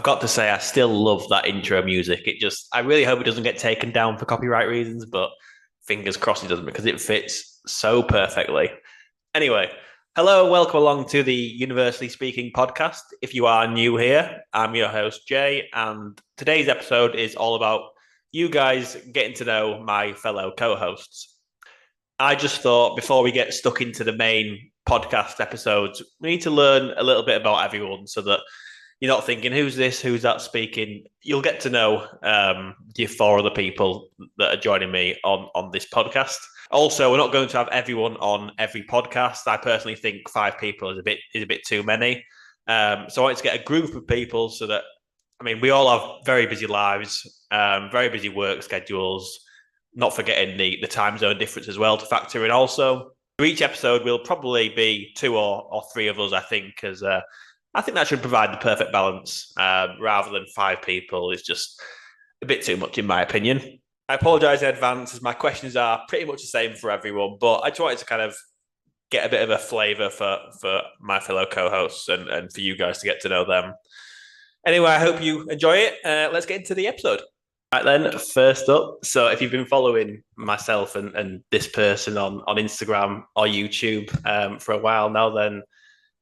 I've got to say, I still love that intro music. I really hope it doesn't get taken down for copyright reasons, but fingers crossed it doesn't because it fits so perfectly. Anyway, hello, welcome along to the Universally Speaking podcast. If you are new here, I'm your host, Jay, and today's episode is all about you guys getting to know my fellow co hosts. I just thought before we get stuck into the main podcast episodes, we need to learn a little bit about everyone so that you're not thinking, who's this, who's that speaking? You'll get to know the four other people that are joining me on this podcast. Also, we're not going to have everyone on every podcast. I personally think 5 people is a bit too many. So I wanted to get a group of people so that, I mean, we all have very busy lives, very busy work schedules, not forgetting the time zone difference as well to factor in also. For each episode, we'll probably be 2 or 3 of us, I think, because I think that should provide the perfect balance rather than 5 people. It's just a bit too much, in my opinion. I apologise in advance as my questions are pretty much the same for everyone, but I just wanted to kind of get a bit of a flavour for my fellow co-hosts and for you guys to get to know them. Anyway, I hope you enjoy it. Let's get into the episode. Right then, first up, so if you've been following myself and this person on Instagram or YouTube for a while now, then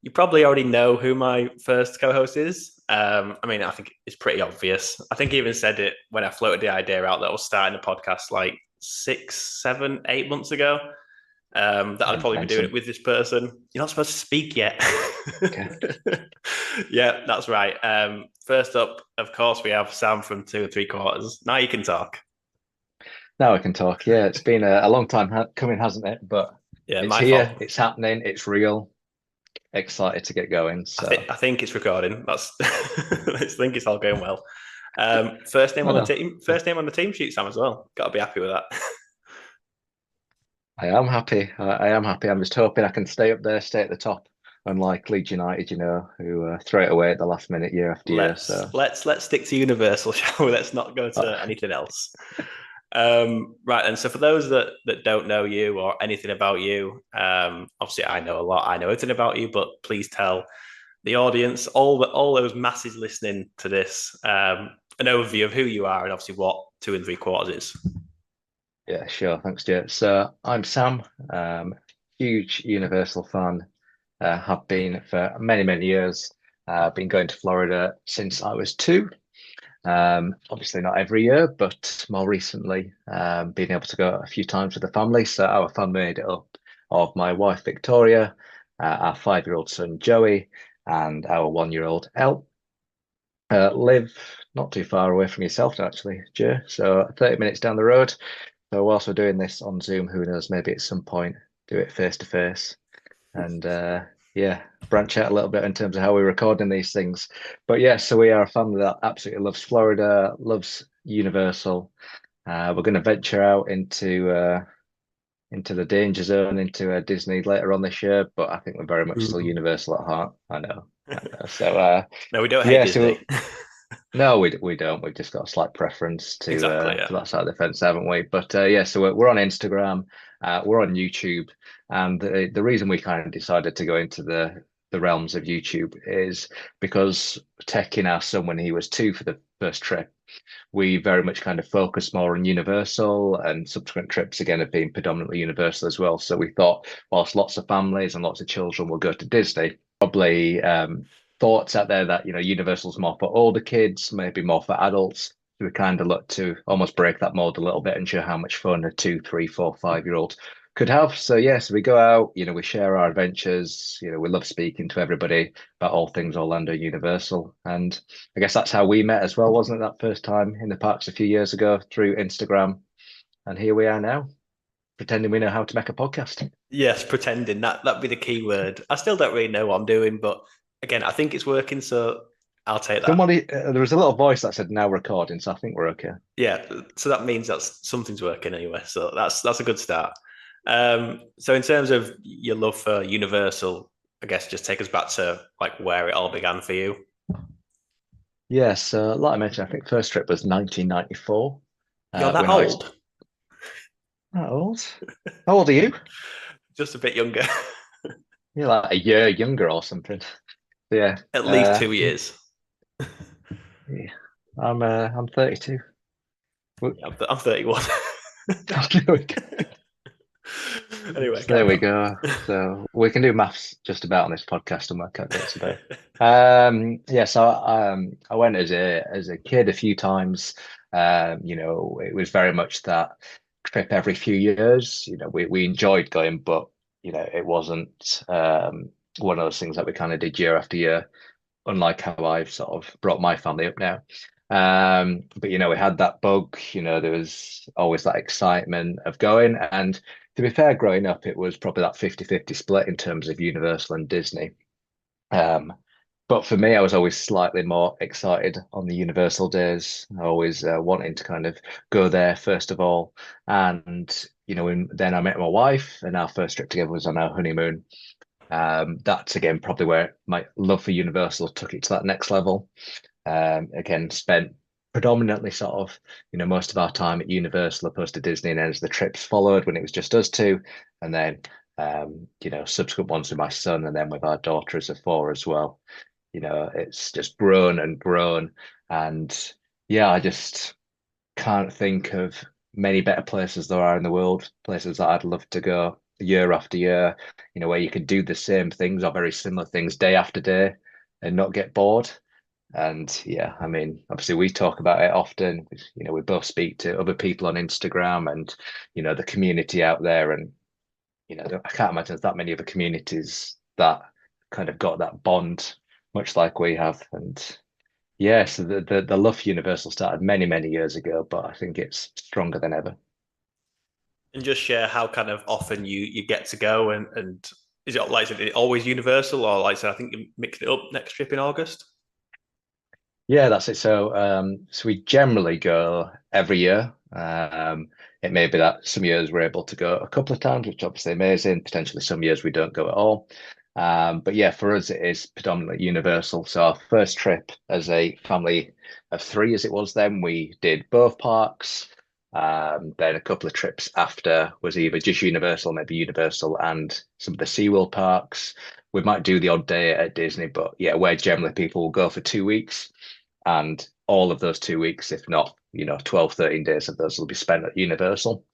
you probably already know who my first co-host is. I mean, I think it's pretty obvious. I think I even said it when I floated the idea out that I was starting a podcast like 6, 7, 8 months ago. That I'd probably be doing it with this person. You're not supposed to speak yet. Okay. Yeah, that's right. First up, of course, we have Sam from 2 3/4. Now you can talk. Now I can talk. Yeah, it's been a long time coming, hasn't it? But Yeah, it's my here, fault. it's happening, it's real. Excited to get going. So I think it's recording. That's I think it's all going well. First name I on the know. team. First name on the team sheet, Sam, as well. Got to be happy with that. I am happy. I am happy. I'm just hoping I can stay up there, stay at the top, unlike Leeds United, who throw it away at the last minute year after year. let's So let's stick to Universal, shall we? Let's not go to uh, anything else. Right, and so for those that don't know you or anything about you, obviously I know a lot. I know everything about you, but please tell the audience, all those masses listening to this, an overview of who you are and obviously what 2 3/4 is. yeah, sure. Thanks, Stuart. So I'm Sam, huge Universal fan. Have been for many, many years. Been going to Florida since I was 2. Obviously not every year, but more recently, being able to go a few times with the family. So our family made it up of my wife Victoria, our 5-year-old son Joey, and our 1-year-old Elle. Live not too far away from yourself, actually, Joe. So 30 minutes down the road. So whilst we're doing this on Zoom, who knows? Maybe at some point do it face to face, and yeah, branch out a little bit in terms of how we're recording these things. But yeah, so we are a family that absolutely loves Florida, loves Universal. We're going to venture out into the danger zone, into Disney later on this year, but I think we're very much still Ooh. Universal at heart. I know. So No, we don't hate yeah, Disney. so no, we don't. We've just got a slight preference Exactly, to yeah. that side of the fence, haven't we? But yeah, so we're on Instagram, we're on YouTube, and the reason we kind of decided to go into the realms of YouTube is because taking our son when he was 2 for the first trip, we very much kind of focused more on Universal, and subsequent trips again have been predominantly Universal as well. So we thought, whilst lots of families and lots of children will go to Disney, probably thoughts out there that Universal's more for older kids, maybe more for adults. We kind of look to almost break that mold a little bit and show how much fun a 2, 3, 4, 5-year-old could have. So yeah, so we go out, we share our adventures. We love speaking to everybody about all things Orlando Universal, and I guess that's how we met as well, wasn't it? That first time in the parks a few years ago through Instagram, and here we are now, pretending we know how to make a podcast. Yes, pretending that'd be the key word. I still don't really know what I'm doing, but again, I think it's working, so I'll take that. There was a little voice that said now recording, so I think we're okay. Yeah, so that means that's something's working anyway. So that's a good start. So in terms of your love for Universal, I guess just take us back to like where it all began for you. Yes, like I mentioned, I think first trip was 1994. You're that When I was old? How old? How old are you? Just a bit younger. You're like a year younger or something. Yeah. At least 2 years. Yeah. I'm 32. Yeah, I'm 31. There we go. Anyway, So there carry we on. go. So we can do maths just about on this podcast and work out dates of birth. Yeah, so I went as a kid a few times. It was very much that trip every few years. We enjoyed going, but it wasn't one of those things that we kind of did year after year, unlike how I've sort of brought my family up now. But we had that bug, there was always that excitement of going. And to be fair, growing up, it was probably that 50-50 split in terms of Universal and Disney. Um, but for me, I was always slightly more excited on the Universal days, always wanting to kind of go there first of all. And, then I met my wife, and our first trip together was on our honeymoon. That's again probably where my love for Universal took it to that next level. Again, spent predominantly sort of, most of our time at Universal opposed to Disney, and then as the trips followed when it was just us two, and then subsequent ones with my son, and then with our daughter as a four as well. It's just grown and grown, and yeah, I just can't think of many better places there are in the world, places that I'd love to go year after year, where you could do the same things or very similar things day after day and not get bored. And yeah, I mean, obviously we talk about it often. We both speak to other people on Instagram and, the community out there. And, I can't imagine there's that many other communities that kind of got that bond, much like we have. And yeah, so the love for Universal started many, many years ago, but I think it's stronger than ever. And just share how kind of often you get to go and is it like is it always Universal or like I said, I think you mixed it up next trip in August? Yeah, that's it. So we generally go every year. It may be that some years we're able to go a couple of times, which obviously amazing. Potentially some years we don't go at all. But yeah, for us it is predominantly Universal. So our first trip as a family of three, as it was then, we did both parks. Then a couple of trips after was either just Universal, maybe Universal and some of the SeaWorld parks. We might do the odd day at Disney, but yeah, where generally people will go for 2 weeks. And all of those 2 weeks, if not, 12, 13 days of those will be spent at Universal.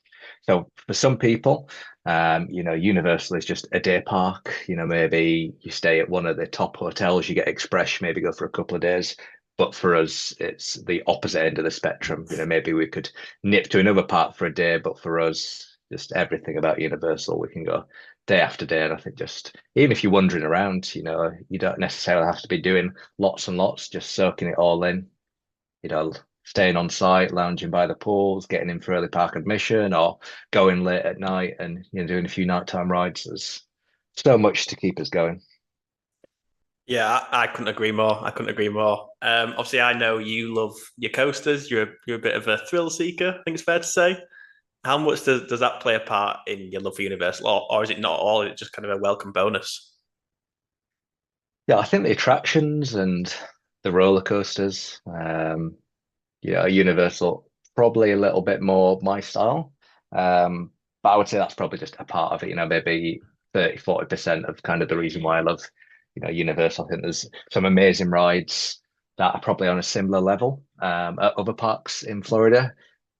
So for some people, Universal is just a day park. Maybe you stay at one of the top hotels, you get express, maybe go for a couple of days. But for us, it's the opposite end of the spectrum. Maybe we could nip to another park for a day, but for us, just everything about Universal, we can go day after day. And I think just even if you're wandering around, you don't necessarily have to be doing lots and lots, just soaking it all in, staying on site, lounging by the pools, getting in for early park admission, or going late at night and doing a few nighttime rides. There's so much to keep us going. Yeah, I couldn't agree more. I couldn't agree more. Obviously, I know you love your coasters. You're a bit of a thrill seeker. I think it's fair to say. How much does that play a part in your love for Universal, or is it not all? It's just kind of a welcome bonus. Yeah, I think the attractions and the roller coasters, Universal probably a little bit more my style. But I would say that's probably just a part of it, maybe 30-40% of kind of the reason why I love, Universal. I think there's some amazing rides that are probably on a similar level at other parks in Florida.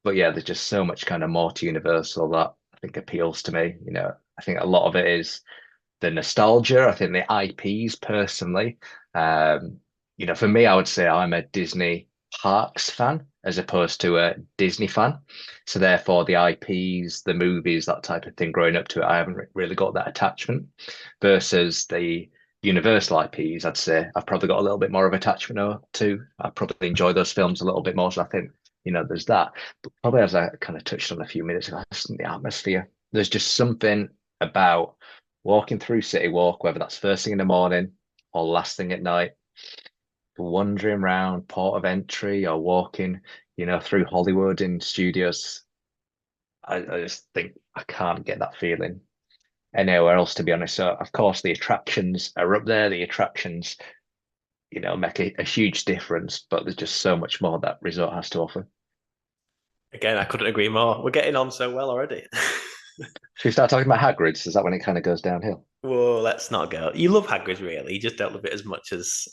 But yeah, there's just so much kind of more to Universal that I think appeals to me. I think a lot of it is the nostalgia. I think the IPs personally. For me, I would say I'm a Disney parks fan as opposed to a Disney fan. So therefore, the IPs, the movies, that type of thing, growing up to it, I haven't really got that attachment. Versus the Universal IPs, I'd say I've probably got a little bit more of attachment to. I probably enjoy those films a little bit more. So I think, there's that. But probably as I kind of touched on a few minutes ago, just the atmosphere. There's just something about walking through City Walk, whether that's first thing in the morning or last thing at night, wandering around Port of Entry or walking, through Hollywood in studios. I just think I can't get that feeling anywhere else, to be honest. So, of course, the attractions are up there. The attractions, make a huge difference, but there's just so much more that resort has to offer. Again, I couldn't agree more. We're getting on so well already. Should we start talking about Hagrid's? Is that when it kind of goes downhill? Whoa, let's not go. You love Hagrid, really. You just don't love it as much as.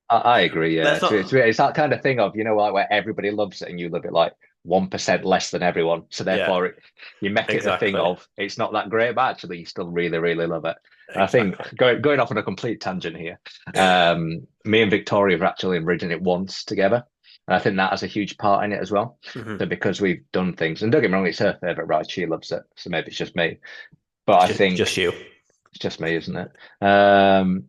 I agree. Yeah, Let's not. it's that kind of thing of like where everybody loves it and you love it like 1% less than everyone. So Yeah, therefore, you make it the thing exactly, of it's not that great, but actually you still really really love it. And I think exactly. going off on a complete tangent here, me and Victoria have actually written it once together, and I think that has a huge part in it as well. So Mhm. because we've done things, and don't get me wrong, it's her favorite ride. She loves it, so maybe it's just me. But It's I just think you. it's just me, isn't it?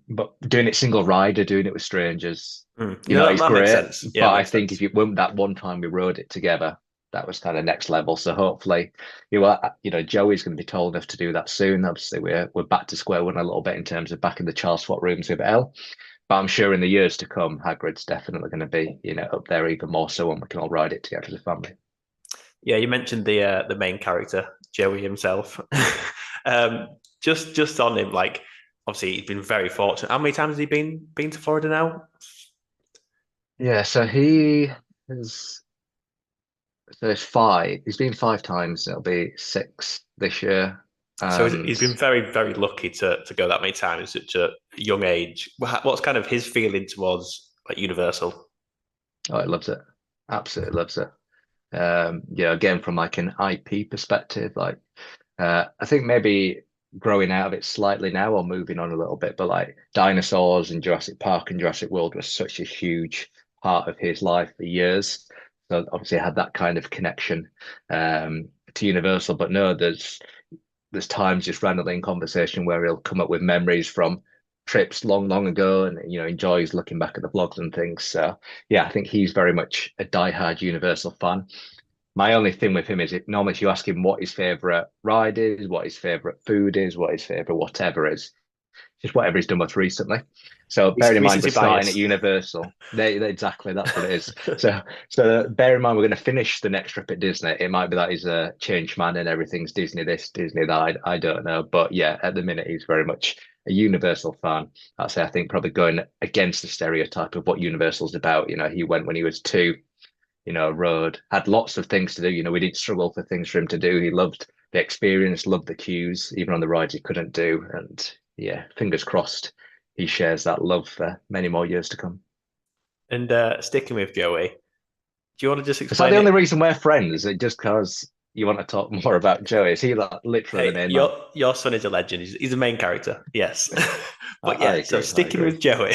But doing it single rider, doing it with strangers, No, that, it's that makes great. sense. Yeah, But it I makes think sense. if you when that one time we rode it together, that was kind of next level. So hopefully, Joey's going to be tall enough to do that soon. Obviously, we're back to square one a little bit in terms of back in the child swap rooms with Elle. But I'm sure in the years to come, Hagrid's definitely going to be, up there even more so when we can all ride it together as a family. Yeah, you mentioned the main character, Joey himself. um, just on him, like obviously he's been very fortunate. How many times has he been to Florida now? Yeah, so he has so there's five. He's been 5 times. It'll be six this year. So he's And been very, very lucky to go that many times at such a young age. What's kind of his feeling towards like Universal? oh, he loves it. Absolutely loves it. Again, from like an IP perspective, like I think maybe growing out of it slightly now or moving on a little bit, but like dinosaurs and Jurassic Park and Jurassic World was such a huge part of his life for years. So obviously I had that kind of connection to Universal. But no, there's times just randomly in conversation where he'll come up with memories from trips long, long ago, and enjoys looking back at the vlogs and things. So yeah, I think he's very much a diehard Universal fan. My only thing with him is it normally if you ask him what his favorite ride is, what his favorite food is, what his favorite whatever is, just whatever he's done most recently. So bearing in mind we're Recency starting at bias. Universal, exactly that's what it is. So bear in mind we're going to finish the next trip at Disney. It might be that he's a changed man and everything's Disney this, Disney that. I don't know, but yeah, at the minute he's very much a Universal fan. That's I think probably going against the stereotype of what Universal's about. He went when he was 2. Rode had lots of things to do. We didn't struggle for things for him to do. He loved the experience, loved the queues, even on the rides he couldn't do. And yeah, fingers crossed he shares that love for many more years to come. And sticking with Joey, do you want to just Is that explain the only it? reason we're friends? Is it just because you want to talk more about Joey? Is he like literally the Hey, main man? your son is a legend. He's a main character, yes. But I yeah, so agree. I sticking agree. with Joey,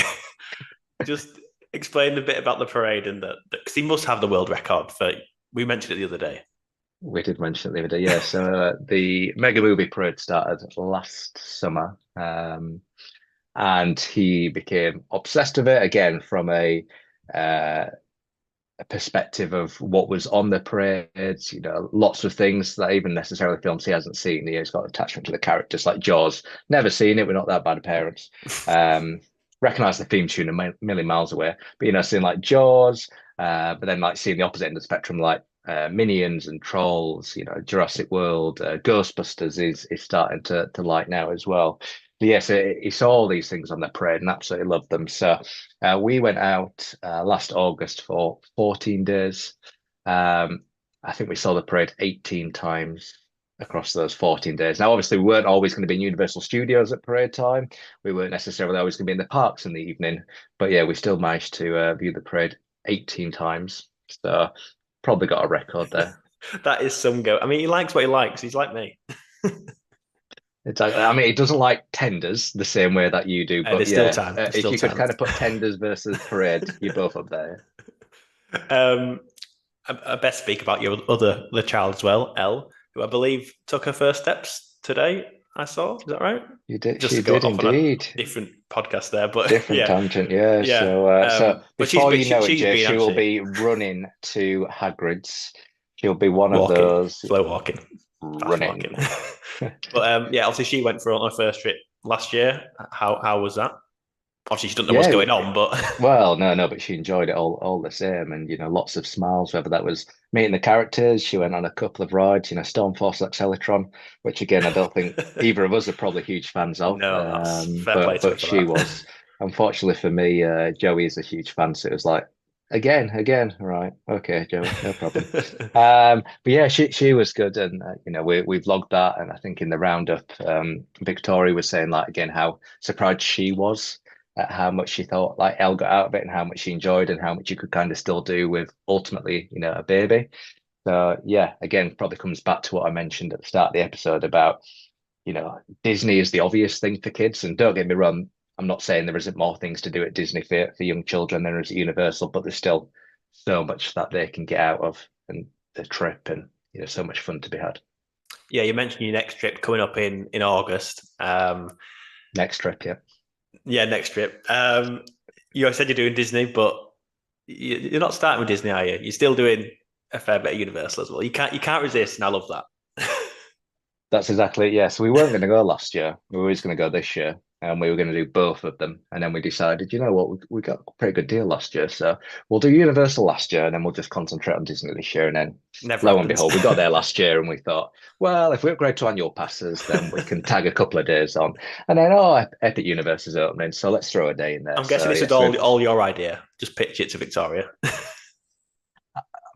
just explain a bit about the parade and that because he must have the world record for. We mentioned it the other day. We did mention it the other day, yeah. So the Mega Movie Parade started last summer, and he became obsessed with it again from uh, a perspective of what was on the parades, lots of things that even necessarily films he hasn't seen. He's got attachment to the characters like Jaws. Never seen it. We're not that bad parents. Recognize the theme tune a million miles away. But seeing like Jaws, but then like seeing the opposite end of the spectrum, like Minions and Trolls, Jurassic World, Ghostbusters is starting to like now as well. But yes, he saw all these things on the parade and absolutely loved them. So we went out last August for 14 days. Um, I think we saw the parade 18 times across those 14 days. Now, obviously, we weren't always going to be in Universal Studios at parade time. We weren't necessarily always going to be in the parks in the evening. But yeah, we still managed to view the parade 18 times. So probably got a record there. That is some go. I mean, he likes what he likes. He's like me. I mean, it doesn't like tenders the same way that you do, but There's still yeah, time. There's if still you could time. kind of put tenders versus parade, you're both up there. um, I best speak about the child as well, Elle, who I believe took her first steps today. I saw. Is that right? You did, Just she to go did off on a indeed. different podcast there, but Different yeah, tangent, yeah. yeah. So But she's before been you know it, she's Jay, been, she hasn't will she? be running to Hagrid's. She'll be one of Walking, those slow walking, fast running. walking. But yeah, obviously she went for her first trip last year. How was that? Obviously she doesn't know what's Yeah, going on, but well, no, but she enjoyed it all the same, and lots of smiles. Whether that was meeting the characters, she went on a couple of rides. Stormforce Acceleron, which again I don't think either of us are probably huge fans of. no, that's fair play to her But for she that. was. Unfortunately for me, Joey is a huge fan, so it was like again, right, okay, Joey, no problem. But yeah, she was good, and we vlogged that, and I think in the roundup, Victoria was saying like again how surprised she was at how much she thought like Elle got out of it and how much she enjoyed and how much you could kind of still do with ultimately, a baby. So yeah, again, probably comes back to what I mentioned at the start of the episode about, Disney is the obvious thing for kids. And don't get me wrong, I'm not saying there isn't more things to do at Disney for young children than there is at Universal, but there's still so much that they can get out of and the trip and so much fun to be had. Yeah, you mentioned your next trip coming up in August. Next trip, yeah. Yeah, next trip. You said you're doing Disney, but you're not starting with Disney, are you? You're still doing a fair bit of Universal as well. You can't resist, and I love that. That's exactly it. Yeah. So we weren't going to go last year. We were always going to go this year, and we were going to do both of them. And then we decided, you know what, we got a pretty good deal last year, so we'll do Universal last year, and then we'll just concentrate on Disney this year. And then, Never lo and happens. behold, we got there last year, and we thought, well, if we upgrade to annual passes, then we can tag a couple of days on. And then, Epic Universe is opening, so let's throw a day in there. I'm guessing So this is yes, we've all your idea. Just pitch it to Victoria.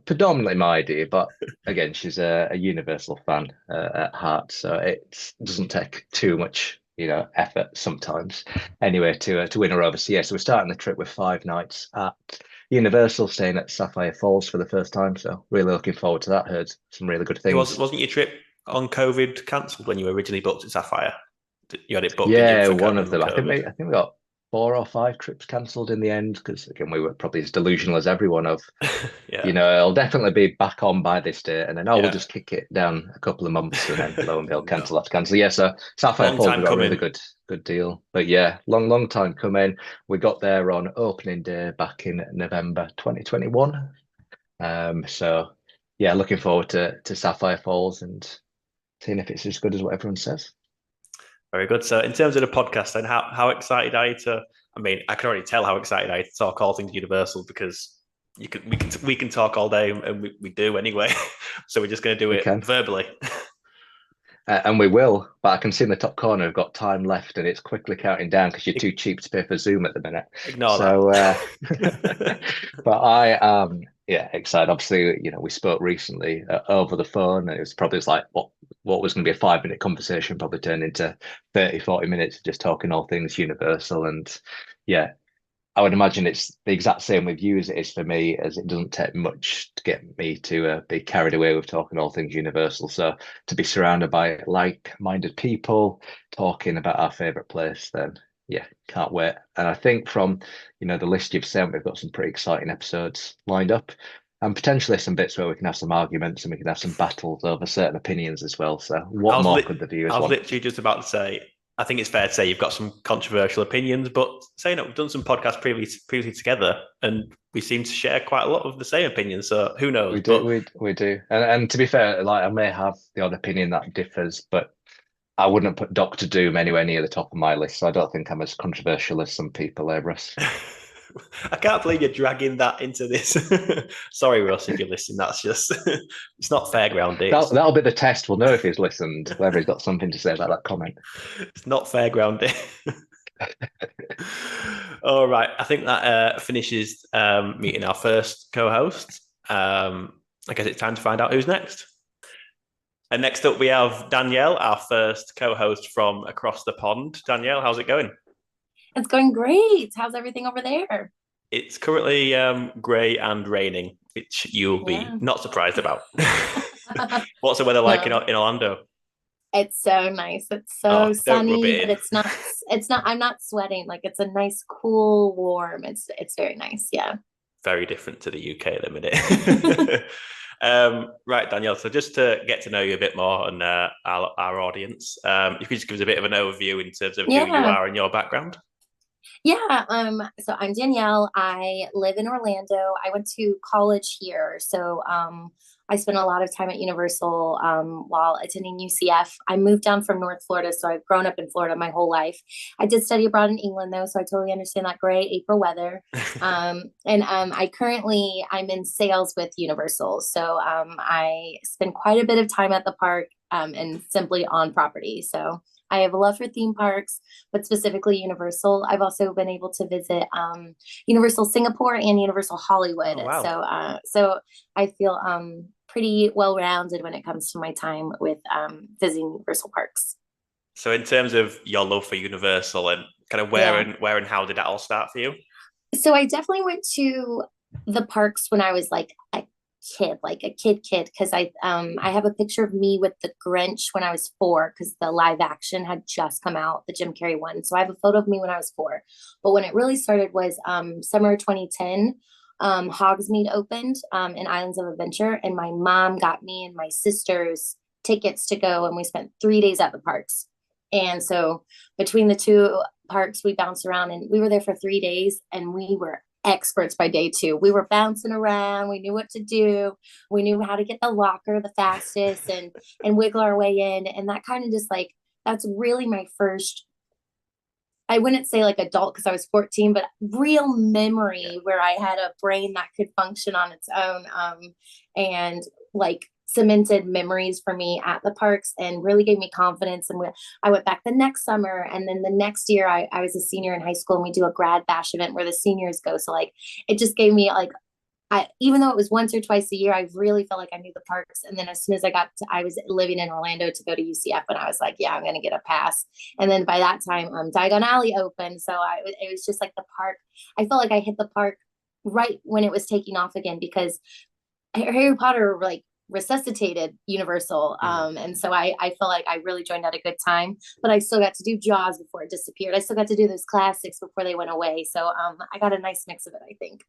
predominantly my idea, but again, she's a Universal fan at heart, so it doesn't take too much, effort sometimes. Anyway, to win her over. So yeah, so we're starting the trip with 5 nights at Universal, staying at Sapphire Falls for the first time. So really looking forward to that. Heard some really good It was things. wasn't your trip on COVID cancelled when you originally booked at Sapphire? You had it booked, didn't you, Yeah, for one of under them. COVID? I think we got 4 or 5 trips cancelled in the end because again we were probably as delusional as everyone of Yeah, it'll definitely be back on by this date, and then we'll yeah. just kick it down a couple of months, and then lo and behold, No, cancel after cancel. Yeah, so Sapphire long Falls, we time got a really coming. good deal, but yeah, long time coming. We got there on opening day back in November 2021. So yeah, looking forward to Sapphire Falls and seeing if it's as good as what everyone says. Very good. So, in terms of the podcast, then, how excited are you to? I mean, I can already tell how excited I am to talk all things Universal because we can talk all day and we do anyway. So we're just going to do We it can. verbally. And we will, but I can see in the top corner we've got time left and it's quickly counting down because you're too cheap to pay for Zoom at the minute. Ignore So, that. but I am, yeah, excited. Obviously, we spoke recently over the phone and it was probably like what was going to be a 5 minute conversation probably turned into 30, 40 minutes of just talking all things Universal. And yeah, I would imagine it's the exact same with you as it is for me, as it doesn't take much to get me to be carried away with talking all things Universal. So to be surrounded by like-minded people talking about our favorite place, then yeah, can't wait. And I think from the list you've sent, we've got some pretty exciting episodes lined up, and potentially some bits where we can have some arguments and we can have some battles over certain opinions as well. So I what was more li- could the I viewers was want? literally just about to say. I think it's fair to say you've got some controversial opinions, but saying that we've done some podcasts previously together, and we seem to share quite a lot of the same opinions. So who knows? We do, But we do, and to be fair, like I may have the odd opinion that differs, but I wouldn't put Doctor Doom anywhere near the top of my list. So I don't think I'm as controversial as some people there, Russ. I can't believe you're dragging that into this. Sorry, Russ, if you're listening. That's just it's not fair ground. That'll be the test. We'll know if he's listened, whether he's got something to say about that comment. It's not fair ground. All right, I think that finishes meeting our first co-host. I guess it's time to find out who's next. And next up, we have Danielle, our first co-host from across the pond. Danielle, how's it going? It's going great. How's everything over there? It's currently grey and raining, which you'll be Yeah. not surprised about. What's the weather like in No, Orlando? it's so nice. It's Oh, so don't rub sunny, it but in. it's not I'm not sweating. Like it's a nice cool warm. It's very nice. Yeah. Very different to the UK at the minute. Right, Danielle. So just to get to know you a bit more and our audience, if you could just give us a bit of an overview in terms of who you Yeah. are and your background. Yeah, so I'm Danielle. I live in Orlando. I went to college here. So I spent a lot of time at Universal while attending UCF. I moved down from North Florida, so I've grown up in Florida my whole life. I did study abroad in England though, so I totally understand that gray April weather. And I'm in sales with Universal. So I spend quite a bit of time at the park and simply on property. So I have a love for theme parks, but specifically Universal. I've also been able to visit Universal Singapore and Universal Hollywood. Oh wow! So I feel pretty well rounded when it comes to my time with visiting Universal parks. So in terms of your love for Universal and kind of Yeah. where and how did that all start for you? So I definitely went to the parks when I was like a kid, like a kid, because I have a picture of me with the Grinch when I was 4, because the live action had just come out, the Jim Carrey one. So I have a photo of me when I was 4. But when it really started was summer 2010. Hogsmeade opened in Islands of Adventure, and my mom got me and my sisters tickets to go, and we spent 3 days at the parks. And so between the two parks, we bounced around, and we were there for 3 days, and we were experts by day 2. We were bouncing around. We knew what to do. We knew how to get the locker the fastest and wiggle our way in. And that kind of just like, that's really my first, I wouldn't say like adult because I was 14, but real memory where I had a brain that could function on its own. And like cemented memories for me at the parks and really gave me confidence. And I went back the next summer, and then the next year I was a senior in high school, and we do a grad bash event where the seniors go. So like it just gave me like, even though it was once or twice a year, I really felt like I knew the parks. And then as soon as I was living in Orlando to go to UCF, and I was like, yeah, I'm going to get a pass. And then by that time, Diagon Alley opened. So it was just like the park. I felt like I hit the park right when it was taking off again, because Harry Potter like resuscitated Universal. And so I felt like I really joined at a good time, but I still got to do Jaws before it disappeared. I still got to do those classics before they went away. So I got a nice mix of it, I think.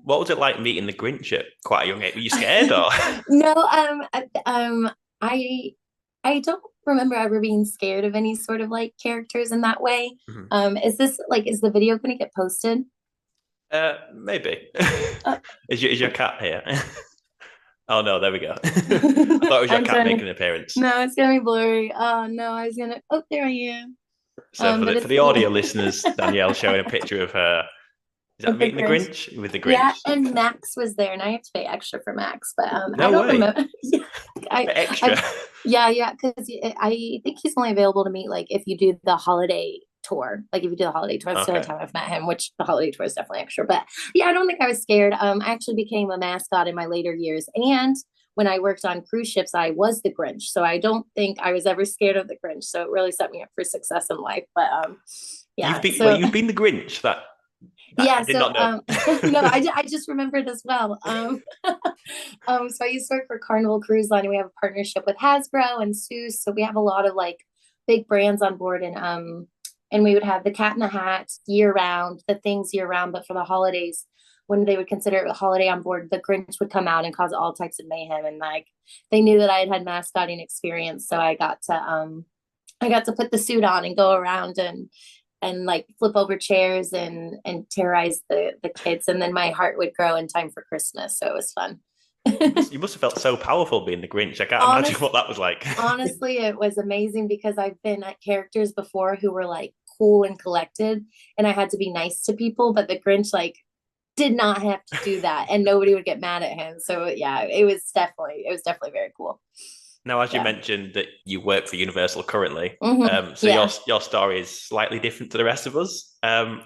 What was it like meeting the Grinch at quite a young age? Were you scared or? No, I don't remember ever being scared of any sort of like characters in that way. Is the video going to get posted? Maybe. Is your cat here? Oh no, there we go. I thought it was your cat making an appearance. No, it's gonna be blurry. Oh no, oh, there I am. So for the audio listeners, Danielle showing a picture of her. Is that meeting the Grinch? With the Grinch? Yeah, and Max was there, and I have to pay extra for Max, but no I don't way. remember. Yeah, extra. Yeah, because I think he's only available to meet like if you do the holiday tour. Like if you do the holiday tour, that's the only time I've met him. Which the holiday tour is definitely extra. But yeah, I don't think I was scared. I actually became a mascot in my later years, and when I worked on cruise ships, I was the Grinch. So I don't think I was ever scared of the Grinch. So it really set me up for success in life. But yeah, you've been the Grinch. Yeah, I did not know. No, I just remembered as well. So I used to work for Carnival Cruise Line, and we have a partnership with Hasbro and Seuss. So we have a lot of like big brands on board, and we would have the Cat in the Hat year round, the things year round, but for the holidays, when they would consider it a holiday on board, the Grinch would come out and cause all types of mayhem. And like they knew that I had mascotting experience, so I got to put the suit on and go around and like flip over chairs and terrorize the kids. And then my heart would grow in time for Christmas. So it was fun. You must have felt so powerful being the Grinch. I can't imagine what that was like. Honestly, it was amazing because I've been at characters before who were like cool and collected, and I had to be nice to people, but the Grinch like did not have to do that, and nobody would get mad at him. So yeah, it was definitely very cool. Now, as you mentioned that you work for Universal currently, so your story is slightly different to the rest of us. How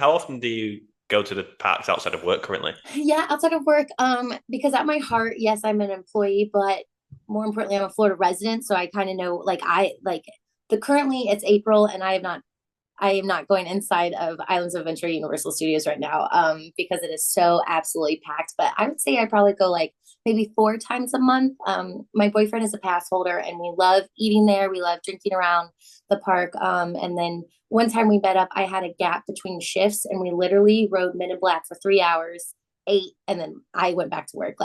often do you go to the parks outside of work currently? Yeah, outside of work, because at my heart, yes, I'm an employee, but more importantly, I'm a Florida resident, so I kind of know, currently it's April, and I am not going inside of Islands of Adventure Universal Studios right now, because it is so absolutely packed. But I would say I probably go like maybe 4 times a month. My boyfriend is a pass holder, and we love eating there. We love drinking around the park. And then one time we met up, I had a gap between shifts, and we literally rode Men in Black for 3 hours, ate, and then I went back to work.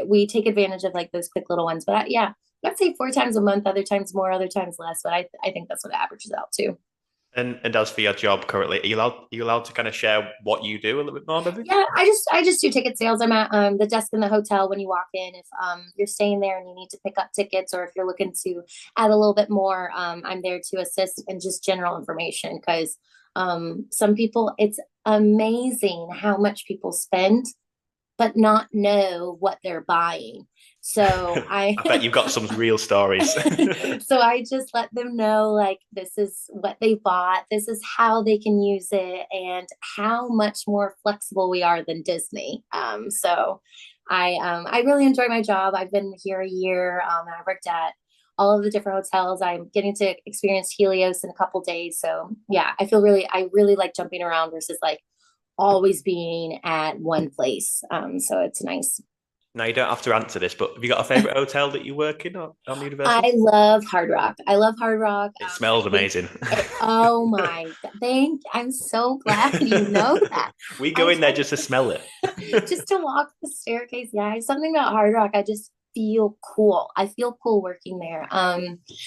We take advantage of like those quick little ones. But I'd say 4 times a month, other times more, other times less. But I think that's what it averages out to. And as for your job currently, are you allowed to kind of share what you do a little bit more, maybe? Yeah, I just do ticket sales. I'm at the desk in the hotel when you walk in. If you're staying there and you need to pick up tickets, or if you're looking to add a little bit more, I'm there to assist and just general information, because some people, it's amazing how much people spend but not know what they're buying. So I bet you've got some real stories. So I just let them know, like, this is what they bought, this is how they can use it, and how much more flexible we are than Disney. So I really enjoy my job. I've been here a year. I worked at all of the different hotels. I'm getting to experience Helios in a couple days. So yeah, I really like jumping around versus like always being at one place. So it's nice. Now you don't have to answer this, but have you got a favorite hotel that you work in on Universal? I love Hard Rock. I love Hard Rock. It smells amazing. Oh my, I'm so glad you know that. We go in there just to smell it. Just to walk the staircase. Yeah, something about Hard Rock. I just feel cool. I feel cool working there.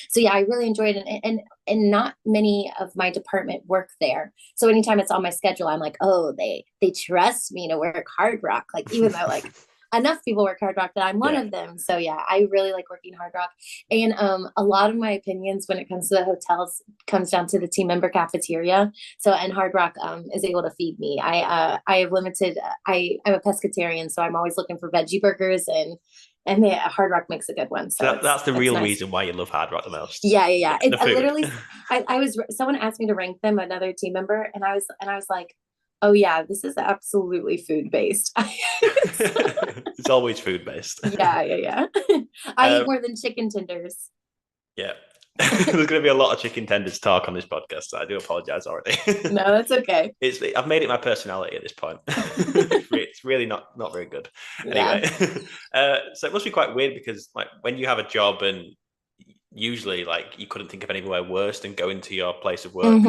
So yeah, I really enjoyed it. And not many of my department work there. So anytime it's on my schedule, I'm like, oh, they trust me to work Hard Rock. Like even though like enough people work Hard Rock that I'm one of them. So yeah, I really like working Hard Rock. And a lot of my opinions when it comes to the hotels comes down to the team member cafeteria. So and Hard Rock is able to feed me. I have limited. I'm a pescatarian, so I'm always looking for veggie burgers and the Hard Rock makes a good one. So that's the real nice. reason why you love Hard Rock the most. Yeah. I literally, I was someone asked me to rank them, another team member, and I was like, oh yeah, this is absolutely food based. It's always food based. Yeah. I eat more than chicken tenders. Yeah. There's going to be a lot of chicken tenders talk on this podcast. So I do apologize already. No, that's okay. I've made it my personality at this point. It's really not very good. Anyway, so it must be quite weird because like when you have a job and usually like you couldn't think of anywhere worse than going to your place of work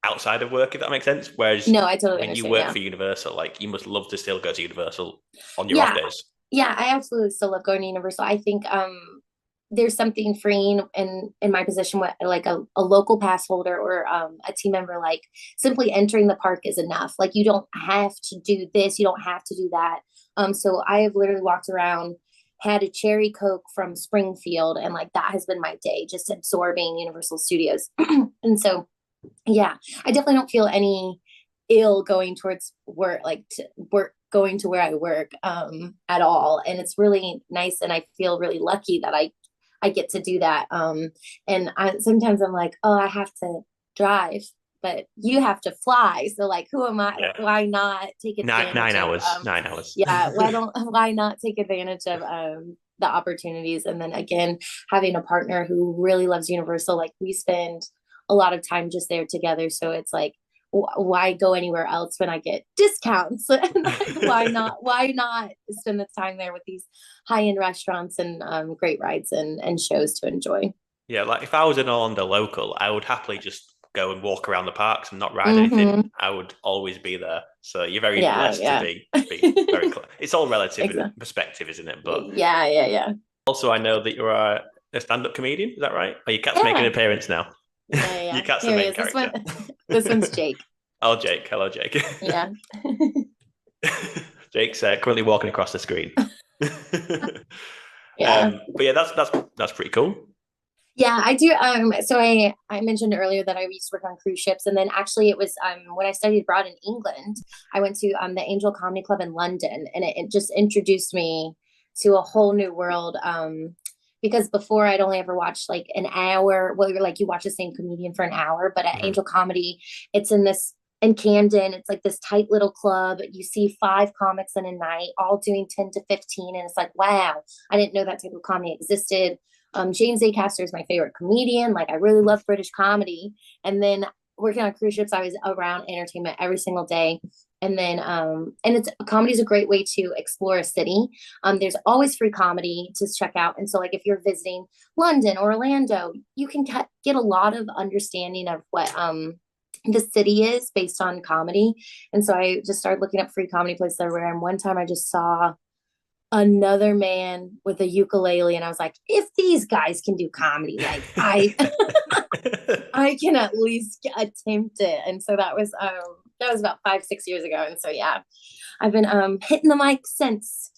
outside of work, if that makes sense. Whereas no, I totally when you work for Universal, like you must love to still go to Universal on your off days. Yeah, I absolutely still love going to Universal. I think there's something freeing in my position with like a local pass holder or a team member, like simply entering the park is enough. Like you don't have to do this, you don't have to do that. So I have literally walked around, had a cherry Coke from Springfield, and like that has been my day, just absorbing Universal Studios. And so yeah, I definitely don't feel any ill going towards work, like to work, going to where I work at all. And it's really nice. And I feel really lucky that I get to do that. And sometimes I'm like, oh, I have to drive, but you have to fly. So like, who am I? Yeah. Why not take advantage? 9 hours. 9 hours. Yeah. Why not take advantage of the opportunities? And then again, having a partner who really loves Universal, like we spend a lot of time just there together. So it's like, why go anywhere else when I get discounts? Why not spend the time there with these high-end restaurants and great rides and shows to enjoy? Yeah, like if I was an Orlando local, I would happily just go and walk around the parks and not ride anything. I would always be there. So you're very blessed to be very close. It's all relative perspective, isn't it? But yeah. Also, I know that you're a stand-up comedian. Is that right? Or your cat's making an appearance now? Yeah. Your cat's the main character. This one's Jake. Oh, Jake. Hello, Jake. Yeah. Jake's currently walking across the screen. Yeah. But yeah, that's pretty cool. Yeah, I do. So I mentioned earlier that I used to work on cruise ships, and then actually it was when I studied abroad in England, I went to the Angel Comedy Club in London, and it just introduced me to a whole new world. Because before I'd only ever watched like an hour. Well, you're like you watch the same comedian for an hour, but at Angel Comedy, it's in Camden. It's like this tight little club. You see 5 comics in a night, all doing 10 to 15, and it's like, wow, I didn't know that type of comedy existed. James Acaster is my favorite comedian. Like I really love British comedy. And then working on cruise ships, I was around entertainment every single day. And then, and comedy is a great way to explore a city. There's always free comedy to check out. And so like, if you're visiting London or Orlando, you can get a lot of understanding of what, the city is based on comedy. And so I just started looking up free comedy places everywhere. And one time I just saw another man with a ukulele, and I was like, if these guys can do comedy, like I can at least attempt it. And so that was about 5-6 years ago. And so yeah, I've been hitting the mic since.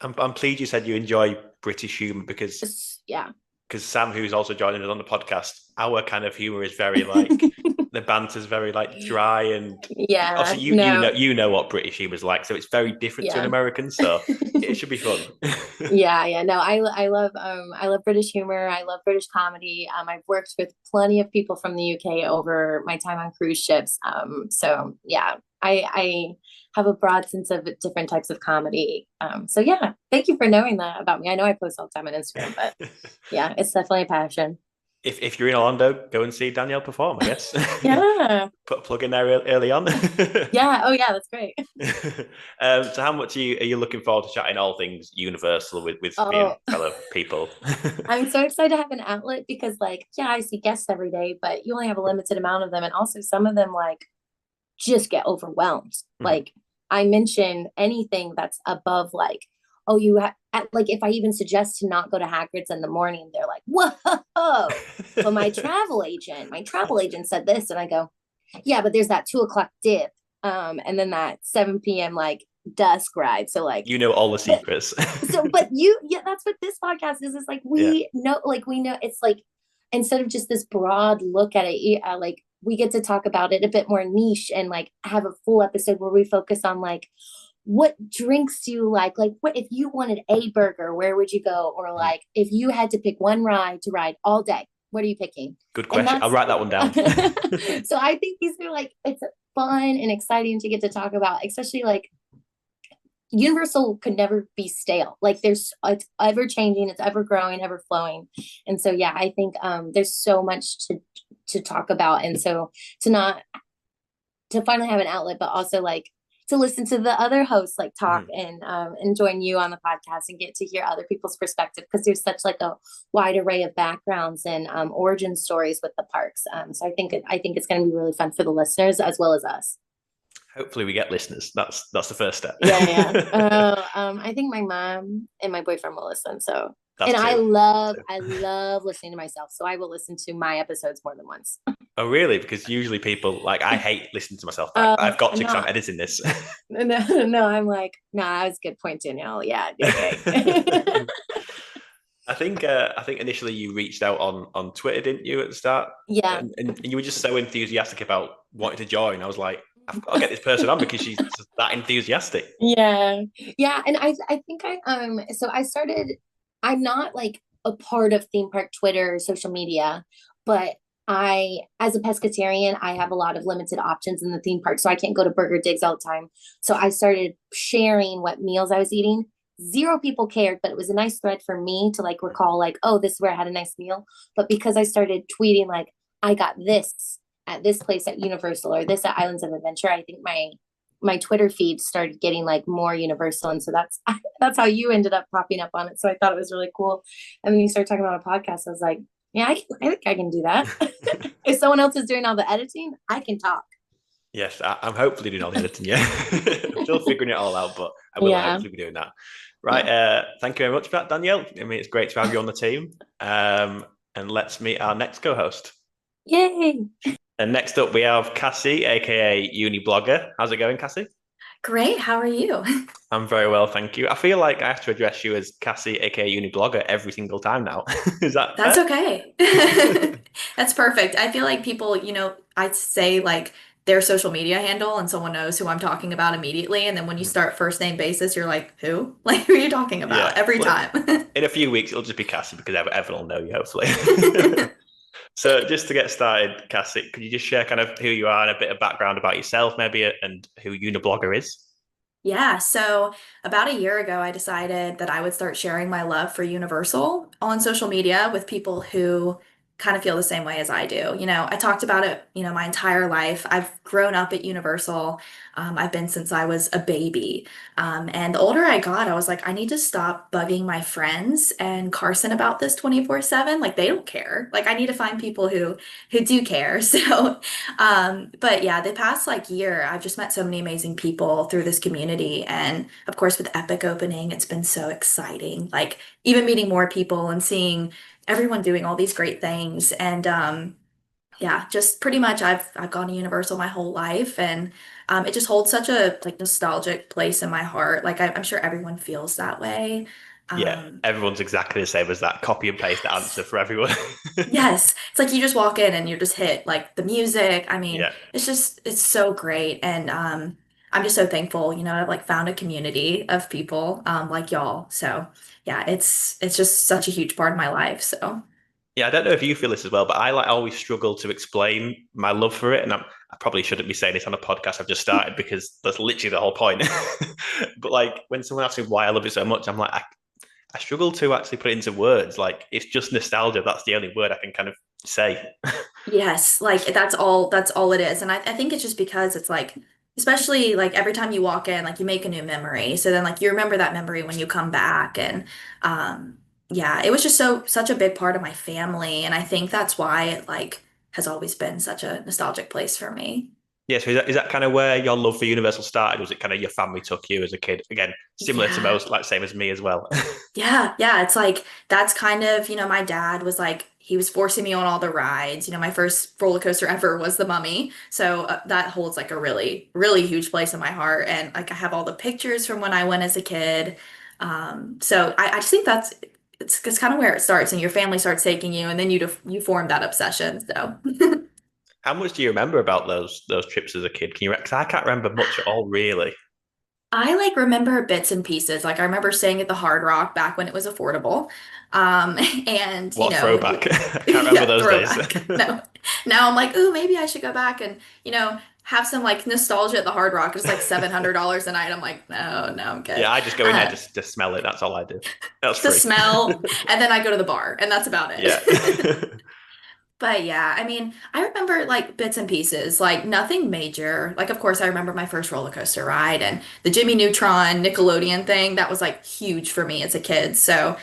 I'm pleased you said you enjoy British humor because Sam, who's also joining us on the podcast, our kind of humor is very like the banter's very like dry and obviously you know what British humor is like, so it's very different to an American, so it should be fun. I love British humor. I love British comedy. I've worked with plenty of people from the UK over my time on cruise ships. So yeah, I have a broad sense of different types of comedy. So yeah, thank you for knowing that about me. I know I post all the time on Instagram, but yeah, it's definitely a passion. If you're in Orlando, go and see Danielle perform, I guess. Yeah. Put a plug in there early on. Yeah. Oh yeah, that's great. So how much are you looking forward to chatting all things Universal with me and Oh, fellow people? I'm so excited to have an outlet because like, yeah, I see guests every day, but you only have a limited amount of them. And also some of them like just get overwhelmed. Mhm. Like I mention anything that's above like, oh, like if I even suggest to not go to Hagrid's in the morning, they're like, whoa. But my travel agent said this, and I go, yeah, but there's that 2 o'clock dip, and then that 7 p.m. like dusk ride. So like, You know all the but secrets. but you, yeah, that's what this podcast is. It's like Yeah. we know it's like instead of just this broad look at it, like we get to talk about it a bit more niche and like have a full episode where we focus on like what drinks do you like what if you wanted a burger, where would you go, or Mhm. like if you had to pick one ride to ride all day, what are you picking? Good And question. I'll that's write that one down. so I think these are like it's fun and exciting to get to talk about, especially like Universal could never be stale. Like it's ever changing, it's ever growing, ever flowing. And so yeah, I think there's so much to talk about. And so to not to finally have an outlet, but also like to listen to the other hosts like talk Mhm. and join you on the podcast and get to hear other people's perspective because there's such like a wide array of backgrounds and origin stories with the parks. So I think it's going to be really fun for the listeners as well as us. Hopefully we get listeners. That's the first step. Yeah. I think my mom and my boyfriend will listen. So, and That's two. I love listening to myself. So I will listen to my episodes more than once. Oh, really? Because usually people like I hate listening to myself back. I've got to because I'm editing this. No, I'm like, no, that was a good point, Danielle. Yeah, okay. I think initially you reached out on Twitter, didn't you, at the start? Yeah. And you were just so enthusiastic about wanting to join. I was like, I've got to get this person on because she's just that enthusiastic. Yeah. Yeah. And I think so I started, I'm not like a part of theme park Twitter, social media, but as a pescatarian, I have a lot of limited options in the theme park. So I can't go to Burger Digs all the time. So I started sharing what meals I was eating. Zero people cared, but it was a nice thread for me to like recall, like, oh, this is where I had a nice meal. But because I started tweeting, like, I got this at this place at Universal or this at Islands of Adventure, I think my Twitter feed started getting like more universal. And so that's how you ended up popping up on it. So I thought it was really cool. And then you started talking about a podcast. I was like, yeah, I think I can do that. If someone else is doing all the editing, I can talk. Yes, I'm hopefully doing all the editing. Yeah, I'm still figuring it all out, but I will Yeah. hopefully be doing that. Right. Yeah. Thank you very much for that, Danielle. I mean, it's great to have you on the team. And let's meet our next co-host. Yay. And next up, we have Cassie, aka Uni Blogger. How's it going, Cassie? Great. How are you? I'm very well, thank you. I feel like I have to address you as Cassie, aka Uni Blogger, every single time now. Is that That's fair? okay. That's perfect. I feel like people, I say like their social media handle and someone knows who I'm talking about immediately. And then when you start first name basis, you're like, who? Like, who are you talking about? Yeah. Every Well, time. in a few weeks, it'll just be Cassie because everyone will know you, hopefully. So, just to get started, Cassie, could you just share kind of who you are and a bit of background about yourself, maybe, and who Uniblogger is? Yeah, so about a year ago, I decided that I would start sharing my love for Universal on social media with people who kind of feel the same way as I do. I talked about it, my entire life. I've grown up at Universal. I've been since I was a baby. And the older I got, I was like, I need to stop bugging my friends and Carson about this 24/7. Like they don't care. Like I need to find people who do care. So but yeah, the past like year, I've just met so many amazing people through this community. And of course, with Epic opening, it's been so exciting. Like even meeting more people and seeing everyone doing all these great things. And yeah, just pretty much I've gone to Universal my whole life, and it just holds such a like nostalgic place in my heart. Like I'm sure everyone feels that way. Yeah, Um, everyone's exactly the same as that. Copy and paste the answer for everyone. Yes, it's like you just walk in and you're just hit like the music. I mean, Yeah, it's so great, and I'm just so thankful. I've like found a community of people like y'all. So yeah, it's just such a huge part of my life. So Yeah, I don't know if you feel this as well, but I like always struggle to explain my love for it, and I probably shouldn't be saying this on a podcast I've just started because that's literally the whole point. But like when someone asks me why I love it so much, I'm like, I struggle to actually put it into words. Like it's just nostalgia. That's the only word I can kind of say. Yes, like that's all it is. And I think it's just because it's like, especially like every time you walk in, like you make a new memory. So then like you remember that memory when you come back. And yeah, it was just such a big part of my family. And I think that's why it like has always been such a nostalgic place for me. Yeah, so is that kind of where your love for Universal started? Was it kind of your family took you as a kid? Again, similar to Yeah. most, like same as me as well. Yeah, yeah. It's like that's kind of, my dad was like he was forcing me on all the rides. My first roller coaster ever was the Mummy. So that holds like a really, really huge place in my heart. And like I have all the pictures from when I went as a kid. So I just think it's kind of where it starts, and your family starts taking you, and then you form that obsession. So How much do you remember about those trips as a kid? Can you? Because I can't remember much at all, really. I like remember bits and pieces. Like I remember staying at the Hard Rock back when it was affordable. Um, and What throwback? I can't remember yeah, those days. throwback. No, now I'm like, ooh, maybe I should go back and have some like nostalgia at the Hard Rock. It's like $700 a night. I'm like, no, no, I'm good. Yeah, I just go in there just to smell it. That's all I do. That's The free. smell, and then I go to the bar, and that's about Yeah. it. But yeah, I mean, I remember like bits and pieces, like nothing major. Like, of course, I remember my first roller coaster ride and the Jimmy Neutron Nickelodeon thing. That was like huge for me as a kid. So,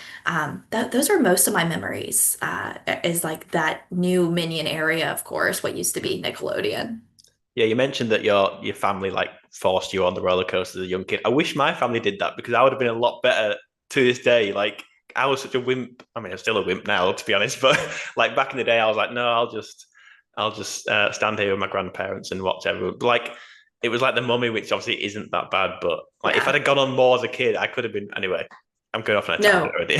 those are most of my memories. Is like that new Minion area, of course, what used to be Nickelodeon. Yeah, you mentioned that your family like forced you on the roller coaster as a young kid. I wish my family did that because I would have been a lot better to this day. Like I was such a wimp. I mean, I'm still a wimp now, to be honest. But like back in the day, I was like, no, I'll just stand here with my grandparents and watch everyone. Like it was like the Mummy, which obviously isn't that bad. But like if I'd Yeah. have gone on more as a kid, I could have been. Anyway, I'm going off on a tangent No, already.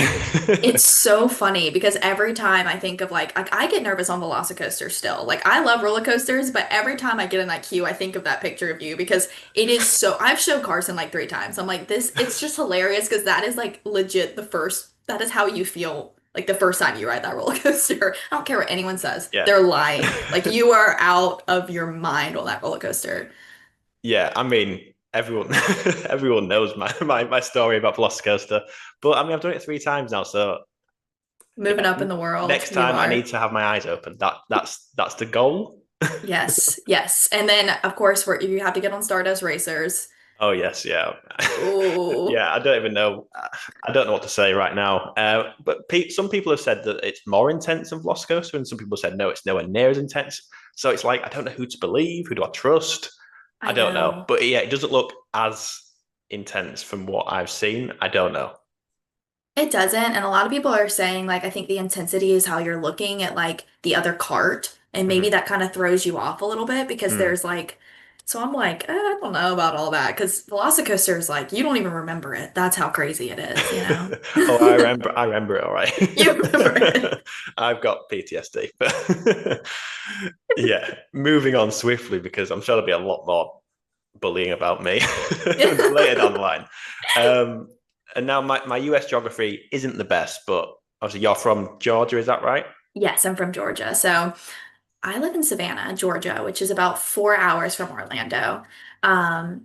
it's so funny because every time I think of like I get nervous on Velocicoaster still. Like I love roller coasters, but every time I get in that queue, I think of that picture of you because it is so I've showed Carson like 3 times. I'm like this it's just hilarious because that is like legit that is how you feel like the first time you ride that roller coaster. I don't care what anyone says. Yeah. They're lying. Like you are out of your mind on that roller coaster. Yeah, I mean, everyone everyone knows my story about Velocicoaster, but I mean, I've done it 3 times now, so Moving up in the world, next you time I need are. to have my eyes open. That's the goal. Yes, yes. And then of course you have to get on Stardust Racers. Oh yes, yeah, Oh. yeah. I don't even know. I don't know what to say right now. But some people have said that it's more intense than Velocicoaster, and some people said no, it's nowhere near as intense. So it's like I don't know who to believe. Who do I trust? I I don't know. know. But yeah, it doesn't look as intense from what I've seen. I don't know. It doesn't. And a lot of people are saying, like, I think the intensity is how you're looking at, like, the other cart. And maybe Mhm. that kind of throws you off a little bit because Mm. there's like, so I'm like, I don't know about all that. Because Velocicoaster is like, you don't even remember it. That's how crazy it is, you know? Oh, I remember it all You remember it. right. I've got PTSD. But yeah, moving on swiftly because I'm sure there'll be a lot more bullying about me later down the line. Um, and now my US geography isn't the best, but obviously you're from Georgia, is that right? Yes, I'm from Georgia. So I live in Savannah, Georgia, which is about 4 hours from Orlando.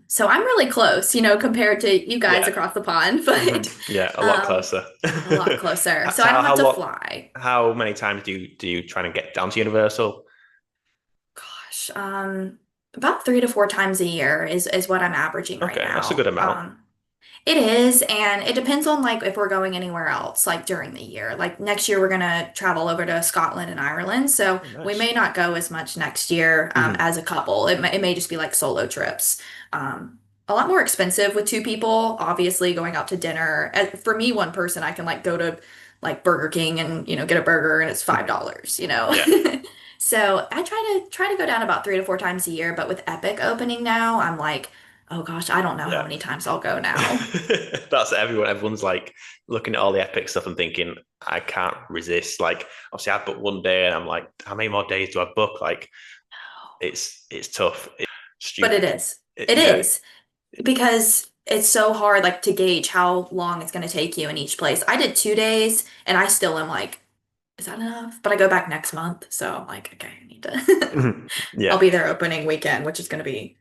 So I'm really close, compared to you guys Yeah. across the pond, but Yeah, a lot um, closer. a lot closer. So So I don't have how to long fly. how many times do you try and get down to Universal? Gosh, about 3 to 4 times a year is what I'm averaging right Okay, that's a good now. amount. It is, and it depends on like if we're going anywhere else, like during the year. Like next year, we're gonna travel over to Scotland and Ireland, so Oh, we nice. may not go as much next year Mhm. as a couple. It may just be like solo trips. A lot more expensive with 2 people, obviously going out to dinner. For me, one person, I can like go to like Burger King and get a burger and it's $5. Yeah. So I try to go down about 3 to 4 times a year, but with Epic opening now, I'm like, oh gosh, I don't know how Yeah. many times I'll go now. That's everyone. Everyone's like looking at all the epic stuff and thinking, I can't resist. Like, obviously, I've booked one day and I'm like, how many more days do I book? Like, it's tough. It's But it stupid. is. It Yeah. is because it's so hard like to gauge how long it's going to take you in each place. I did 2 days and I still am like is that enough? But I go back next month, so I'm like, okay, I need to. Yeah. I'll be there opening weekend, which is going to be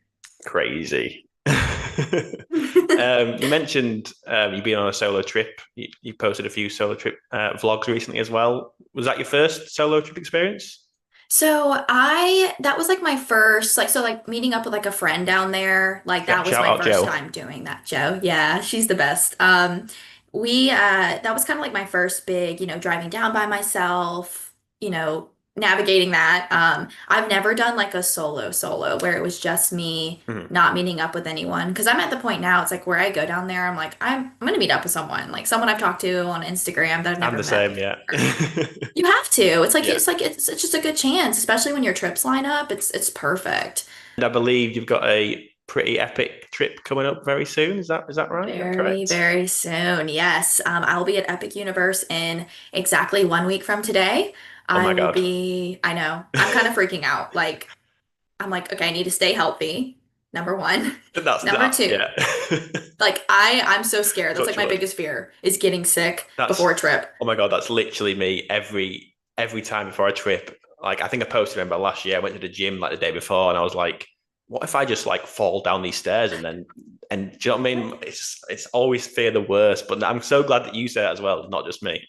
Crazy. You mentioned you've been on a solo trip. You posted a few solo trip vlogs recently as well. Was that your first solo trip experience? So that was like my first, like, so like meeting up with like a friend down there, like Yeah, that was shout my out first Joe. time doing that, Joe. Yeah, she's the best. That was kind of like my first big, driving down by myself, navigating that. I've never done like a solo where it was just me Mhm. not meeting up with anyone. Because I'm at the point now, it's like where I go down there, I'm like, I'm gonna meet up with someone, like someone I've talked to on Instagram that I've I'm never the met same, yeah. before. You have to. It's like Yeah. it's just a good chance, especially when your trips line up. It's perfect. And I believe you've got a pretty epic trip coming up very soon. Is that right? Is that Very, correct? very soon. Yes. I'll be at Epic Universe in exactly 1 week from today. Oh my God. I know, I'm kind of freaking out. Like, I'm like, okay, I need to stay healthy. Number one. That's Number that, two, yeah. like I'm so scared. That's like Touch my wood. biggest fear is getting sick That's before a trip. Oh my God, that's literally me every time before a trip. Like I think I posted, remember last year I went to the gym like the day before and I was like, what if I just like fall down these stairs and do you know what I mean? It's always fear the worst, but I'm so glad that you say that as well, not just me.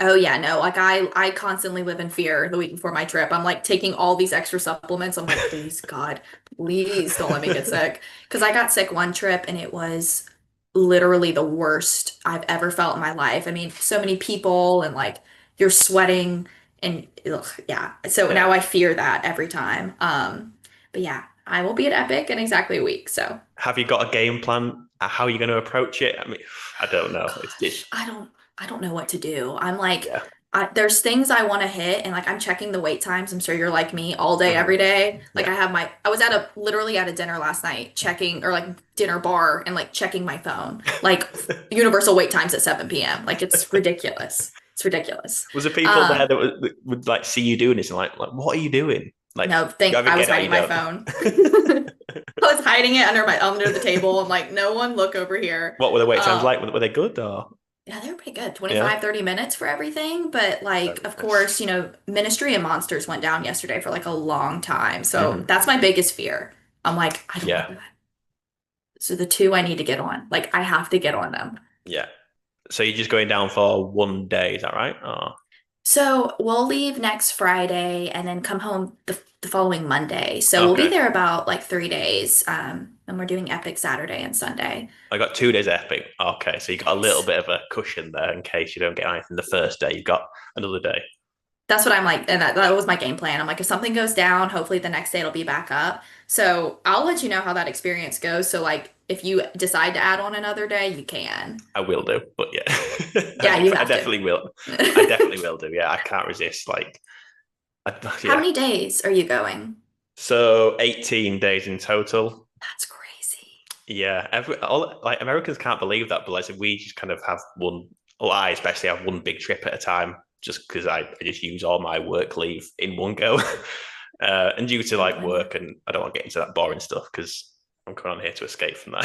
Oh yeah, no, like I constantly live in fear the week before my trip. I'm like taking all these extra supplements. I'm like, please God, please don't let me get sick. Because I got sick one trip and it was literally the worst I've ever felt in my life. I mean, so many people and like you're sweating and ugh, yeah. So Yeah. now I fear that every time. But yeah, I will be at Epic in exactly a week. So Have you got a game plan? How are you going to approach it? I mean, I don't know. It's gosh, I don't know what to do. I'm like, yeah. there's things I want to hit, and like I'm checking the wait times. I'm sure you're like me all day, Mhm. every day. Like Yeah. I was literally at a dinner last night, checking or like dinner bar and like checking my phone, like universal wait times at 7 p.m. Like it's ridiculous. It's ridiculous. Was there people there Um, that would like see you doing this and like what are you doing? Like no, you either I was get it or hiding you my don't. phone. I was hiding it under the table. I'm like, no one look over here. What were the wait times Um, like? Were they good or Yeah, they were pretty good. yeah? 25, 30 minutes for everything. But like, Very of nice. course, Ministry of Monsters went down yesterday for like a long time. So Mhm. that's my biggest fear. I'm like, I don't Yeah, know that. So the two I need to get on. Like I have to get on them. yeah. So you're just going down for one day, is that right? Oh, So we'll leave next Friday and then come home the following Monday. So we'll be okay. there about like 3 days. And we're doing Epic Saturday and Sunday. I got 2 days epic. Okay, so you got a little Nice. bit of a cushion there in case you don't get anything the first day. You've got another day. That's what I'm like, and that was my game plan. I'm like, if something goes down, hopefully the next day it'll be back up. So I'll let you know how that experience goes. So like, if you decide to add on another day, you can. I will do, but yeah, Yeah, you I have definitely will. I to. definitely will do. Yeah, I can't resist. Like, How yeah. many days are you going? So 18 days in total. That's crazy. Yeah, like Americans can't believe that, but like we just kind of have one. Well, I especially have one big trip at a time, just because I just use all my work leave in one go, and due to Don't like blame you. work, and I don't want to get into that boring stuff because I'm coming on here to escape from that.